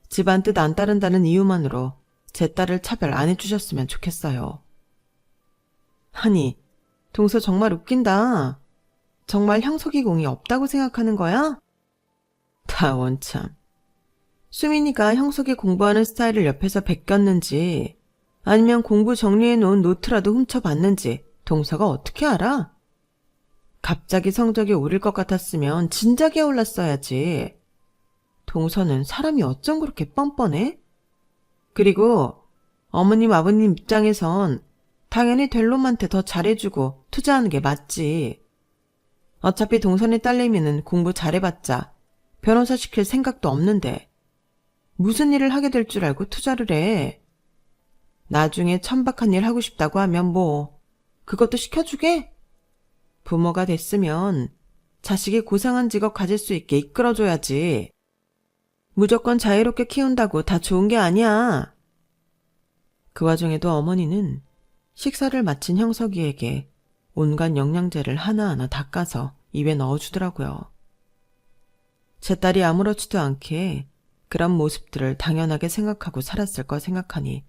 집안 뜻 안 따른다는 이유만으로 제 딸을 차별 안 해주셨으면 좋겠어요. 아니, 동서 정말 웃긴다. 정말 형석이 공이 없다고 생각하는 거야? 다 원참. 수민이가 형석이 공부하는 스타일을 옆에서 베꼈는지 아니면 공부 정리해놓은 노트라도 훔쳐봤는지 동서가 어떻게 알아? 갑자기 성적이 오를 것 같았으면 진작에 올랐어야지. 동서는 사람이 어쩜 그렇게 뻔뻔해? 그리고 어머님 아버님 입장에선 당연히 될 놈한테 더 잘해주고 투자하는 게 맞지. 어차피 동선의 딸내미는 공부 잘해봤자 변호사 시킬 생각도 없는데 무슨 일을 하게 될 줄 알고 투자를 해. 나중에 천박한 일 하고 싶다고 하면 뭐 그것도 시켜주게? 부모가 됐으면 자식이 고상한 직업 가질 수 있게 이끌어줘야지. 무조건 자유롭게 키운다고 다 좋은 게 아니야. 그 와중에도 어머니는 식사를 마친 형석이에게 온갖 영양제를 하나하나 닦아서 입에 넣어주더라고요. 제 딸이 아무렇지도 않게 그런 모습들을 당연하게 생각하고 살았을 거 생각하니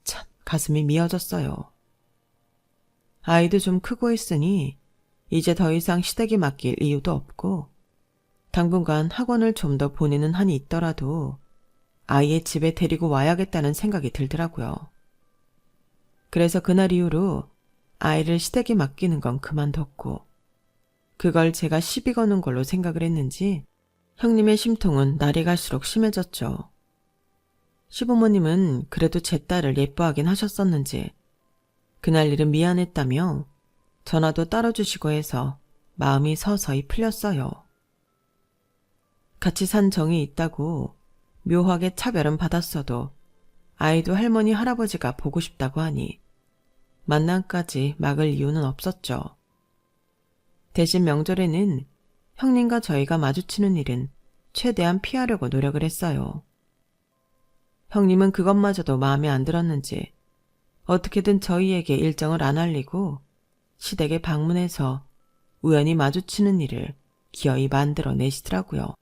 참 가슴이 미어졌어요. 아이도 좀 크고 있으니 이제 더 이상 시댁에 맡길 이유도 없고 당분간 학원을 좀 더 보내는 한이 있더라도 아이의 집에 데리고 와야겠다는 생각이 들더라고요. 그래서 그날 이후로 아이를 시댁에 맡기는 건 그만뒀고 그걸 제가 시비 거는 걸로 생각을 했는지 형님의 심통은 날이 갈수록 심해졌죠. 시부모님은 그래도 제 딸을 예뻐하긴 하셨었는지 그날 일은 미안했다며 전화도 따로주시고 해서 마음이 서서히 풀렸어요. 같이 산 정이 있다고 묘하게 차별은 받았어도 아이도 할머니 할아버지가 보고 싶다고 하니 만남까지 막을 이유는 없었죠. 대신 명절에는 형님과 저희가 마주치는 일은 최대한 피하려고 노력을 했어요. 형님은 그것마저도 마음에 안 들었는지 어떻게든 저희에게 일정을 안 알리고 시댁에 방문해서 우연히 마주치는 일을 기어이 만들어 내시더라고요.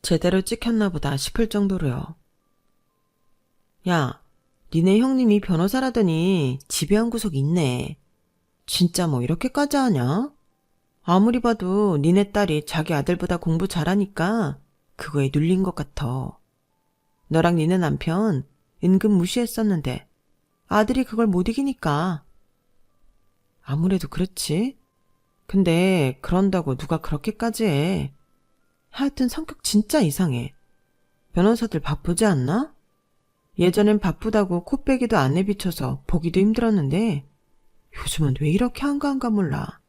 제대로 찍혔나 보다 싶을 정도로요. 야, 니네 형님이 변호사라더니 집에 한 구석 있네. 진짜 뭐 이렇게까지 하냐? 아무리 봐도 니네 딸이 자기 아들보다 공부 잘하니까 그거에 눌린 것 같아. 너랑 니네 남편 은근 무시했었는데 아들이 그걸 못 이기니까. 아무래도 그렇지. 근데 그런다고 누가 그렇게까지 해. 하여튼 성격 진짜 이상해. 변호사들 바쁘지 않나? 예전엔 바쁘다고 코빼기도 안 내비쳐서 보기도 힘들었는데 요즘은 왜 이렇게 한가한가 몰라.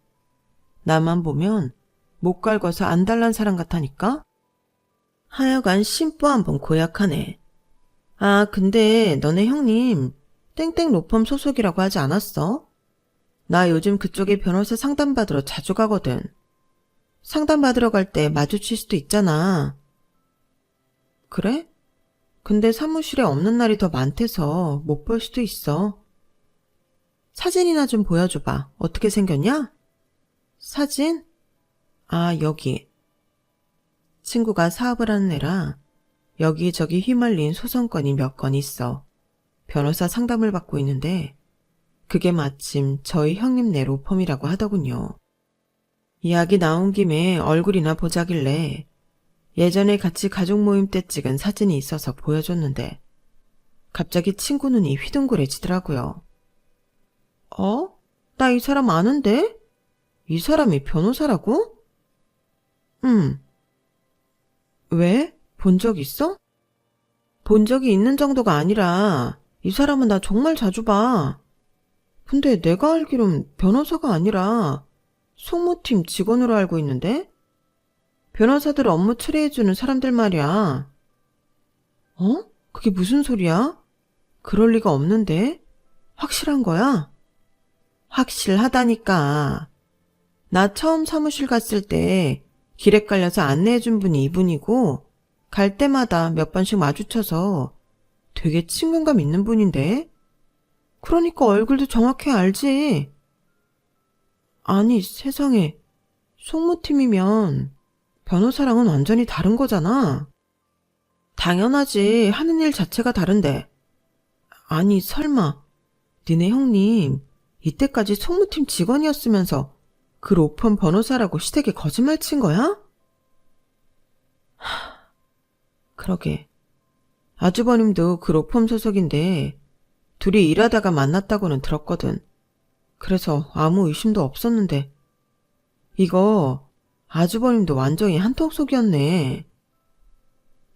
나만 보면 못 갈궈서 안달난 사람 같다니까? 하여간 심보 한번 고약하네. 아, 근데 너네 형님 땡땡 로펌 소속이라고 하지 않았어? 나 요즘 그쪽에 변호사 상담받으러 자주 가거든. 상담받으러 갈 때 마주칠 수도 있잖아. 그래? 근데 사무실에 없는 날이 더 많대서 못 볼 수도 있어. 사진이나 좀 보여줘봐. 어떻게 생겼냐? 사진? 아, 여기. 친구가 사업을 하는 애라 여기저기 휘말린 소송건이 몇 건 있어. 변호사 상담을 받고 있는데 그게 마침 저희 형님네 로펌이라고 하더군요. 이야기 나온 김에 얼굴이나 보자길래 예전에 같이 가족 모임 때 찍은 사진이 있어서 보여줬는데 갑자기 친구 눈이 휘둥그레지더라고요. 나 이 사람 아는데? 이 사람이 변호사라고? 왜? 본 적 있어? 본 적이 있는 정도가 아니라 이 사람은 나 정말 자주 봐. 근데 내가 알기론 변호사가 아니라 송무팀 직원으로 알고 있는데? 변호사들 업무 처리해주는 사람들 말이야. 그게 무슨 소리야? 그럴 리가 없는데? 확실한 거야? 확실하다니까. 나 처음 사무실 갔을 때 길에 깔려서 안내해준 분이 이분이고 갈 때마다 몇 번씩 마주쳐서 되게 친근감 있는 분인데? 그러니까 얼굴도 정확히 알지. 아니 세상에, 송무팀이면 변호사랑은 완전히 다른 거잖아. 당연하지, 하는 일 자체가 다른데. 아니 설마 니네 형님 이때까지 송무팀 직원이었으면서 그 로펌 변호사라고 시댁에 거짓말 친 거야? 그러게. 아주버님도 그 로펌 소속인데 둘이 일하다가 만났다고는 들었거든. 그래서 아무 의심도 없었는데 이거 아주버님도 완전히 한턱속이었네.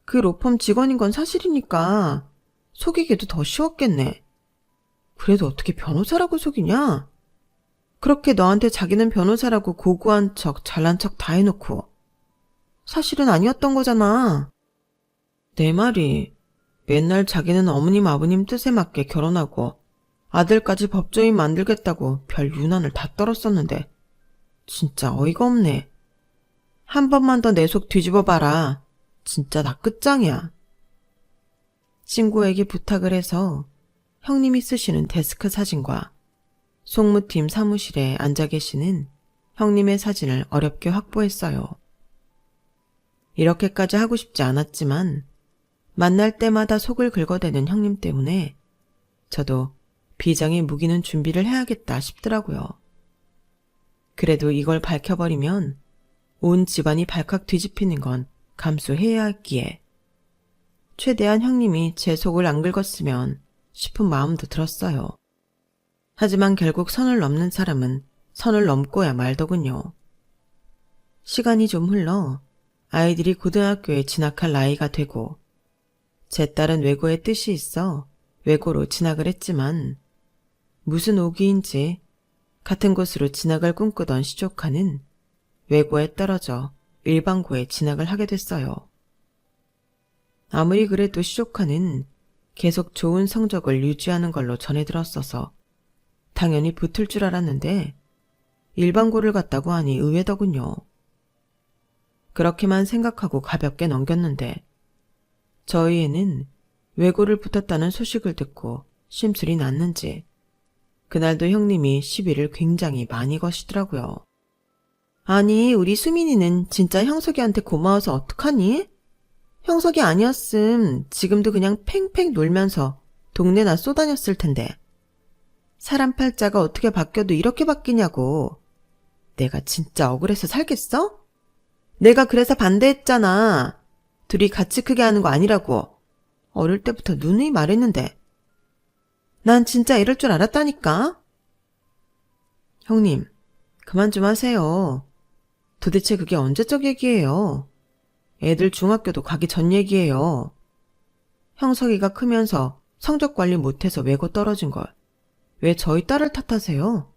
그 로펌 직원인 건 사실이니까 속이기도 더 쉬웠겠네. 그래도 어떻게 변호사라고 속이냐? 그렇게 너한테 자기는 변호사라고 고고한 척 잘난 척 다 해놓고 사실은 아니었던 거잖아. 내 말이 맨날 자기는 어머님 아버님 뜻에 맞게 결혼하고 아들까지 법조인 만들겠다고 별 유난을 다 떨었었는데 진짜 어이가 없네. 한 번만 더 내 속 뒤집어 봐라. 진짜 나 끝장이야. 친구에게 부탁을 해서 형님이 쓰시는 데스크 사진과 송무팀 사무실에 앉아 계시는 형님의 사진을 어렵게 확보했어요. 이렇게까지 하고 싶지 않았지만 만날 때마다 속을 긁어대는 형님 때문에 저도 비장의 무기는 준비를 해야겠다 싶더라고요. 그래도 이걸 밝혀버리면 온 집안이 발칵 뒤집히는 건 감수해야 했기에 최대한 형님이 제 속을 안 긁었으면 싶은 마음도 들었어요. 하지만 결국 선을 넘는 사람은 선을 넘고야 말더군요. 시간이 좀 흘러 아이들이 고등학교에 진학할 나이가 되고 제 딸은 외고에 뜻이 있어 외고로 진학을 했지만 무슨 오기인지 같은 곳으로 진학을 꿈꾸던 시조카는 외고에 떨어져 일반고에 진학을 하게 됐어요. 아무리 그래도 시조카는 계속 좋은 성적을 유지하는 걸로 전해 들었어서 당연히 붙을 줄 알았는데 일반고를 갔다고 하니 의외더군요. 그렇게만 생각하고 가볍게 넘겼는데 저희 애는 외고를 붙었다는 소식을 듣고 심술이 났는지 그날도 형님이 시비를 굉장히 많이 거시더라고요. 아니 우리 수민이는 진짜 형석이한테 고마워서 어떡하니? 형석이 아니었음 지금도 그냥 팽팽 놀면서 동네나 쏘다녔을 텐데. 사람 팔자가 어떻게 바뀌어도 이렇게 바뀌냐고. 내가 진짜 억울해서 살겠어? 내가 그래서 반대했잖아. 둘이 같이 크게 하는 거 아니라고. 어릴 때부터 누누이 말했는데. 난 진짜 이럴 줄 알았다니까. 형님, 그만 좀 하세요. 도대체 그게 언제적 얘기예요? 애들 중학교도 가기 전 얘기예요. 형석이가 크면서 성적 관리 못해서 외고 떨어진 걸 왜 저희 딸을 탓하세요?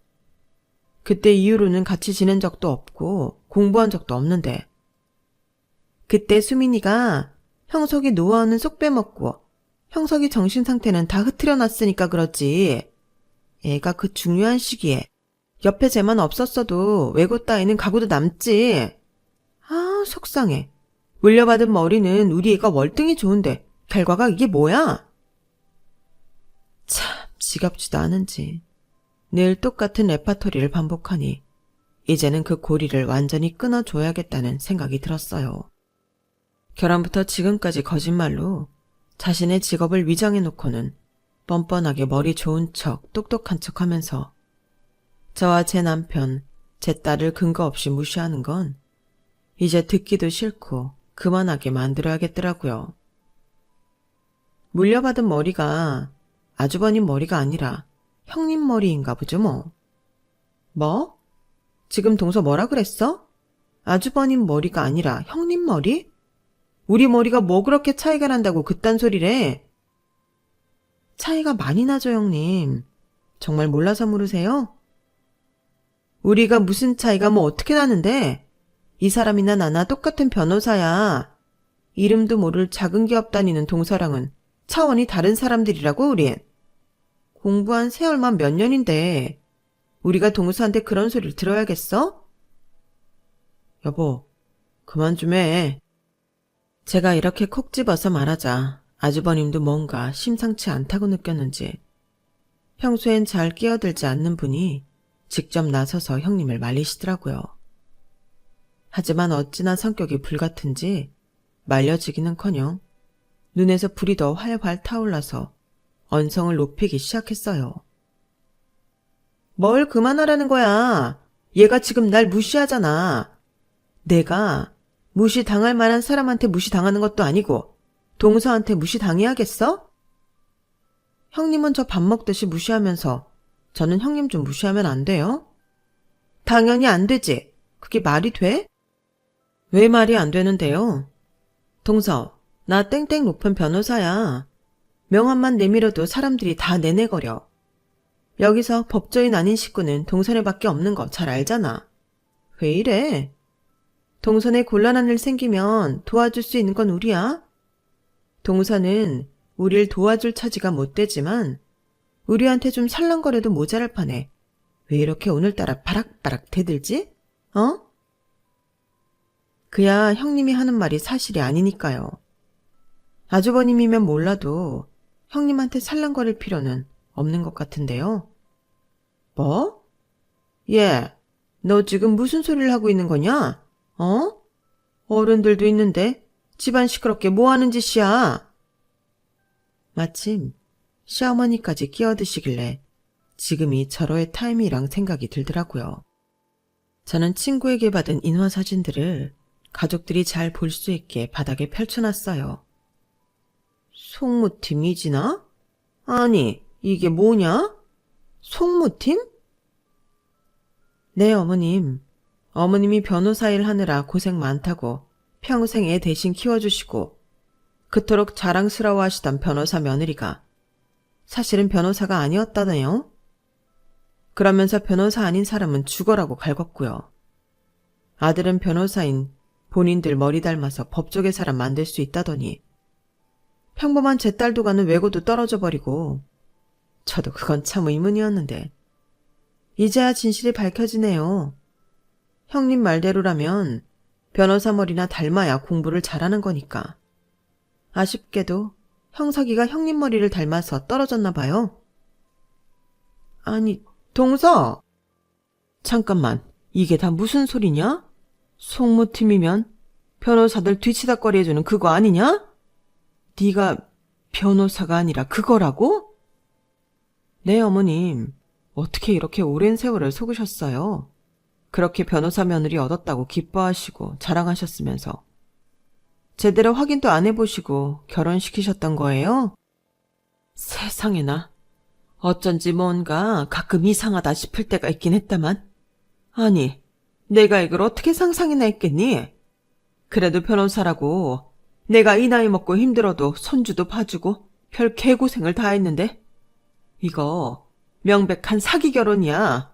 그때 이후로는 같이 지낸 적도 없고 공부한 적도 없는데. 그때 수민이가 형석이 노하우는 쏙 빼먹고 형석이 정신 상태는 다 흐트려 놨으니까 그렇지. 애가 그 중요한 시기에 옆에 쟤만 없었어도 외고 따위는 가고도 남지. 아 속상해. 물려받은 머리는 우리 애가 월등히 좋은데 결과가 이게 뭐야? 참 지겹지도 않은지 늘 똑같은 레파토리를 반복하니 이제는 그 고리를 완전히 끊어줘야겠다는 생각이 들었어요. 결혼부터 지금까지 거짓말로 자신의 직업을 위장해놓고는 뻔뻔하게 머리 좋은 척 똑똑한 척 하면서 저와 제 남편, 제 딸을 근거 없이 무시하는 건 이제 듣기도 싫고 그만하게 만들어야겠더라고요. 물려받은 머리가 아주버님 머리가 아니라 형님 머리인가 보죠 뭐. 뭐? 지금 동서 뭐라 그랬어? 아주버님 머리가 아니라 형님 머리? 우리 머리가 뭐 그렇게 차이가 난다고 그딴 소리래? 차이가 많이 나죠, 형님. 정말 몰라서 물으세요? 우리가 무슨 차이가 뭐 어떻게 나는데? 이 사람이나 나나 똑같은 변호사야. 이름도 모를 작은 기업 다니는 동서랑은 차원이 다른 사람들이라고, 우린. 공부한 세월만 몇 년인데 우리가 동서한테 그런 소리를 들어야겠어? 여보, 그만 좀 해. 제가 이렇게 콕 집어서 말하자 아주버님도 뭔가 심상치 않다고 느꼈는지 평소엔 잘 끼어들지 않는 분이 직접 나서서 형님을 말리시더라고요. 하지만 어찌나 성격이 불같은지 말려지기는커녕 눈에서 불이 더 활활 타올라서 언성을 높이기 시작했어요. 뭘 그만하라는 거야. 얘가 지금 날 무시하잖아. 내가 무시당할 만한 사람한테 무시당하는 것도 아니고 동서한테 무시당해야겠어? 형님은 저 밥 먹듯이 무시하면서 저는 형님 좀 무시하면 안 돼요? 당연히 안 되지. 그게 말이 돼? 왜 말이 안 되는데요? 동서, 나 땡땡 높은 변호사야. 명함만 내밀어도 사람들이 다 내내거려. 여기서 법조인 아닌 식구는 동선에밖에 없는 거 잘 알잖아. 왜 이래? 동선에 곤란한 일 생기면 도와줄 수 있는 건 우리야. 동선은 우릴 도와줄 처지가 못 되지만 우리한테 좀 살랑거려도 모자랄 판에 왜 이렇게 오늘따라 바락바락 대들지? 어? 그야 형님이 하는 말이 사실이 아니니까요. 아주버님이면 몰라도 형님한테 살랑거릴 필요는 없는 것 같은데요. 뭐? 얘, 너 지금 무슨 소리를 하고 있는 거냐? 어? 어른들도 있는데 집안 시끄럽게 뭐 하는 짓이야? 마침 시어머니까지 끼어드시길래 지금이 절호의 타임이랑 생각이 들더라고요. 저는 친구에게 받은 인화 사진들을 가족들이 잘 볼 수 있게 바닥에 펼쳐놨어요. 송무팀 이지나? 아니, 이게 뭐냐? 송무팀? 네, 어머님. 어머님이 변호사 일 하느라 고생 많다고 평생 애 대신 키워주시고 그토록 자랑스러워하시던 변호사 며느리가 사실은 변호사가 아니었다네요. 그러면서 변호사 아닌 사람은 죽어라고 갈궜고요. 아들은 변호사인 본인들 머리 닮아서 법조계 사람 만들 수 있다더니 평범한 제 딸도 가는 외고도 떨어져 버리고 저도 그건 참 의문이었는데 이제야 진실이 밝혀지네요. 형님 말대로라면 변호사 머리나 닮아야 공부를 잘하는 거니까. 아쉽게도 형석이가 형님 머리를 닮아서 떨어졌나 봐요. 아니, 동서! 잠깐만, 이게 다 무슨 소리냐? 송무팀이면 변호사들 뒤치다꺼리 해주는 그거 아니냐? 네가 변호사가 아니라 그거라고? 네, 어머님. 어떻게 이렇게 오랜 세월을 속으셨어요? 그렇게 변호사 며느리 얻었다고 기뻐하시고 자랑하셨으면서 제대로 확인도 안 해보시고 결혼시키셨던 거예요? 세상에나. 어쩐지 뭔가 가끔 이상하다 싶을 때가 있긴 했다만. 아니, 내가 이걸 어떻게 상상이나 했겠니? 그래도 변호사라고 내가 이 나이 먹고 힘들어도 손주도 봐주고 별 개고생을 다 했는데 이거 명백한 사기 결혼이야.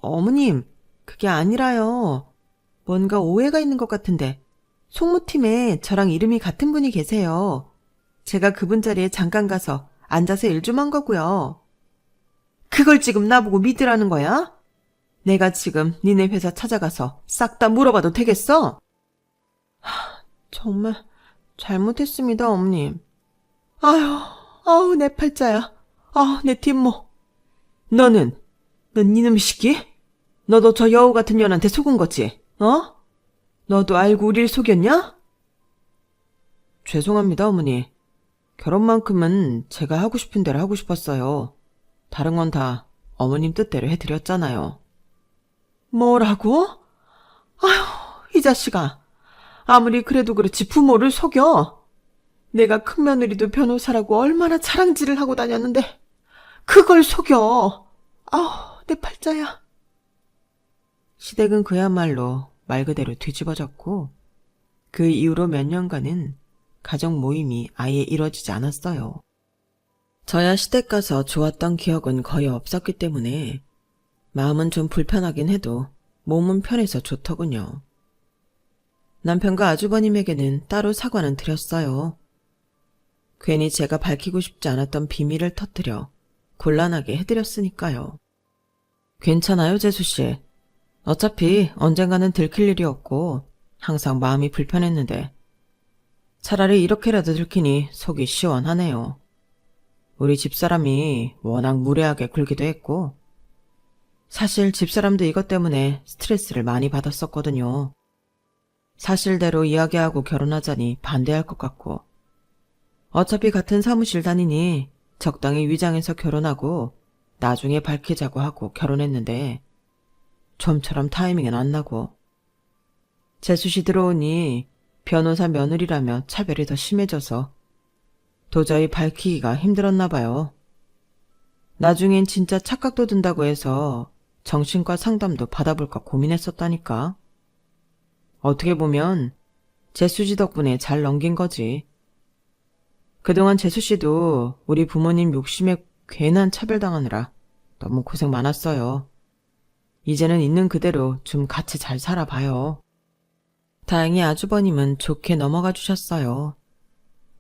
어머님, 그게 아니라요. 뭔가 오해가 있는 것 같은데 송무팀에 저랑 이름이 같은 분이 계세요. 제가 그분 자리에 잠깐 가서 앉아서 일 좀 한 거고요. 그걸 지금 나보고 믿으라는 거야? 내가 지금 니네 회사 찾아가서 싹 다 물어봐도 되겠어? 정말 잘못했습니다, 어머님. 아우, 내 팔자야. 내 뒷목. 넌 이놈 시끼? 너도 저 여우 같은 년한테 속은 거지, 어? 너도 알고 우릴 속였냐? 죄송합니다, 어머니. 결혼만큼은 제가 하고 싶은 대로 하고 싶었어요. 다른 건 다 어머님 뜻대로 해드렸잖아요. 뭐라고? 아휴, 이 자식아. 아무리 그래도 그렇지 부모를 속여. 내가 큰며느리도 변호사라고 얼마나 자랑질을 하고 다녔는데 그걸 속여. 아우, 내 팔자야. 시댁은 그야말로 말 그대로 뒤집어졌고 그 이후로 몇 년간은 가족 모임이 아예 이루어지지 않았어요. 저야 시댁 가서 좋았던 기억은 거의 없었기 때문에 마음은 좀 불편하긴 해도 몸은 편해서 좋더군요. 남편과 아주버님에게는 따로 사과는 드렸어요. 괜히 제가 밝히고 싶지 않았던 비밀을 터뜨려 곤란하게 해드렸으니까요. 괜찮아요, 재수씨. 어차피 언젠가는 들킬 일이 없고 항상 마음이 불편했는데 차라리 이렇게라도 들키니 속이 시원하네요. 우리 집사람이 워낙 무례하게 굴기도 했고 사실 집사람도 이것 때문에 스트레스를 많이 받았었거든요. 사실대로 이야기하고 결혼하자니 반대할 것 같고 어차피 같은 사무실 다니니 적당히 위장해서 결혼하고 나중에 밝히자고 하고 결혼했는데 좀처럼 타이밍은 안 나고 재수씨 들어오니 변호사 며느리라며 차별이 더 심해져서 도저히 밝히기가 힘들었나 봐요. 나중엔 진짜 착각도 든다고 해서 정신과 상담도 받아볼까 고민했었다니까. 어떻게 보면 재수씨 덕분에 잘 넘긴 거지. 그동안 재수씨도 우리 부모님 욕심에 괜한 차별당하느라 너무 고생 많았어요. 이제는 있는 그대로 좀 같이 잘 살아봐요. 다행히 아주버님은 좋게 넘어가 주셨어요.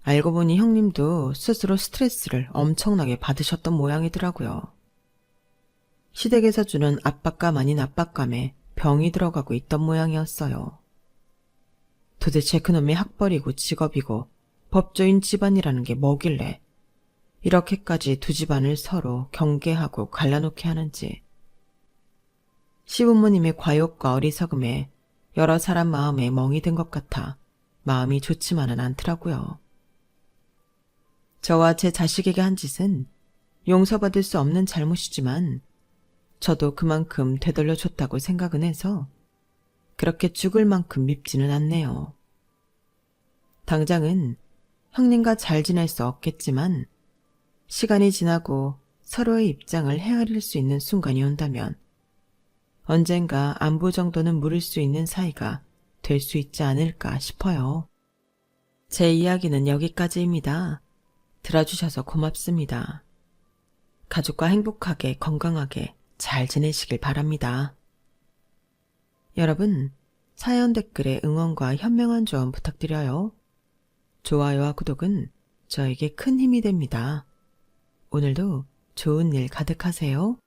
알고 보니 형님도 스스로 스트레스를 엄청나게 받으셨던 모양이더라고요. 시댁에서 주는 압박감 아닌 압박감에 병이 들어가고 있던 모양이었어요. 도대체 그놈의 학벌이고 직업이고 법조인 집안이라는 게 뭐길래 이렇게까지 두 집안을 서로 경계하고 갈라놓게 하는지. 시부모님의 과욕과 어리석음에 여러 사람 마음에 멍이 든 것 같아 마음이 좋지만은 않더라고요. 저와 제 자식에게 한 짓은 용서받을 수 없는 잘못이지만 저도 그만큼 되돌려줬다고 생각은 해서 그렇게 죽을 만큼 밉지는 않네요. 당장은 형님과 잘 지낼 수 없겠지만 시간이 지나고 서로의 입장을 헤아릴 수 있는 순간이 온다면 언젠가 안부 정도는 물을 수 있는 사이가 될 수 있지 않을까 싶어요. 제 이야기는 여기까지입니다. 들어주셔서 고맙습니다. 가족과 행복하게 건강하게 잘 지내시길 바랍니다. 여러분, 사연 댓글에 응원과 현명한 조언 부탁드려요. 좋아요와 구독은 저에게 큰 힘이 됩니다. 오늘도 좋은 일 가득하세요.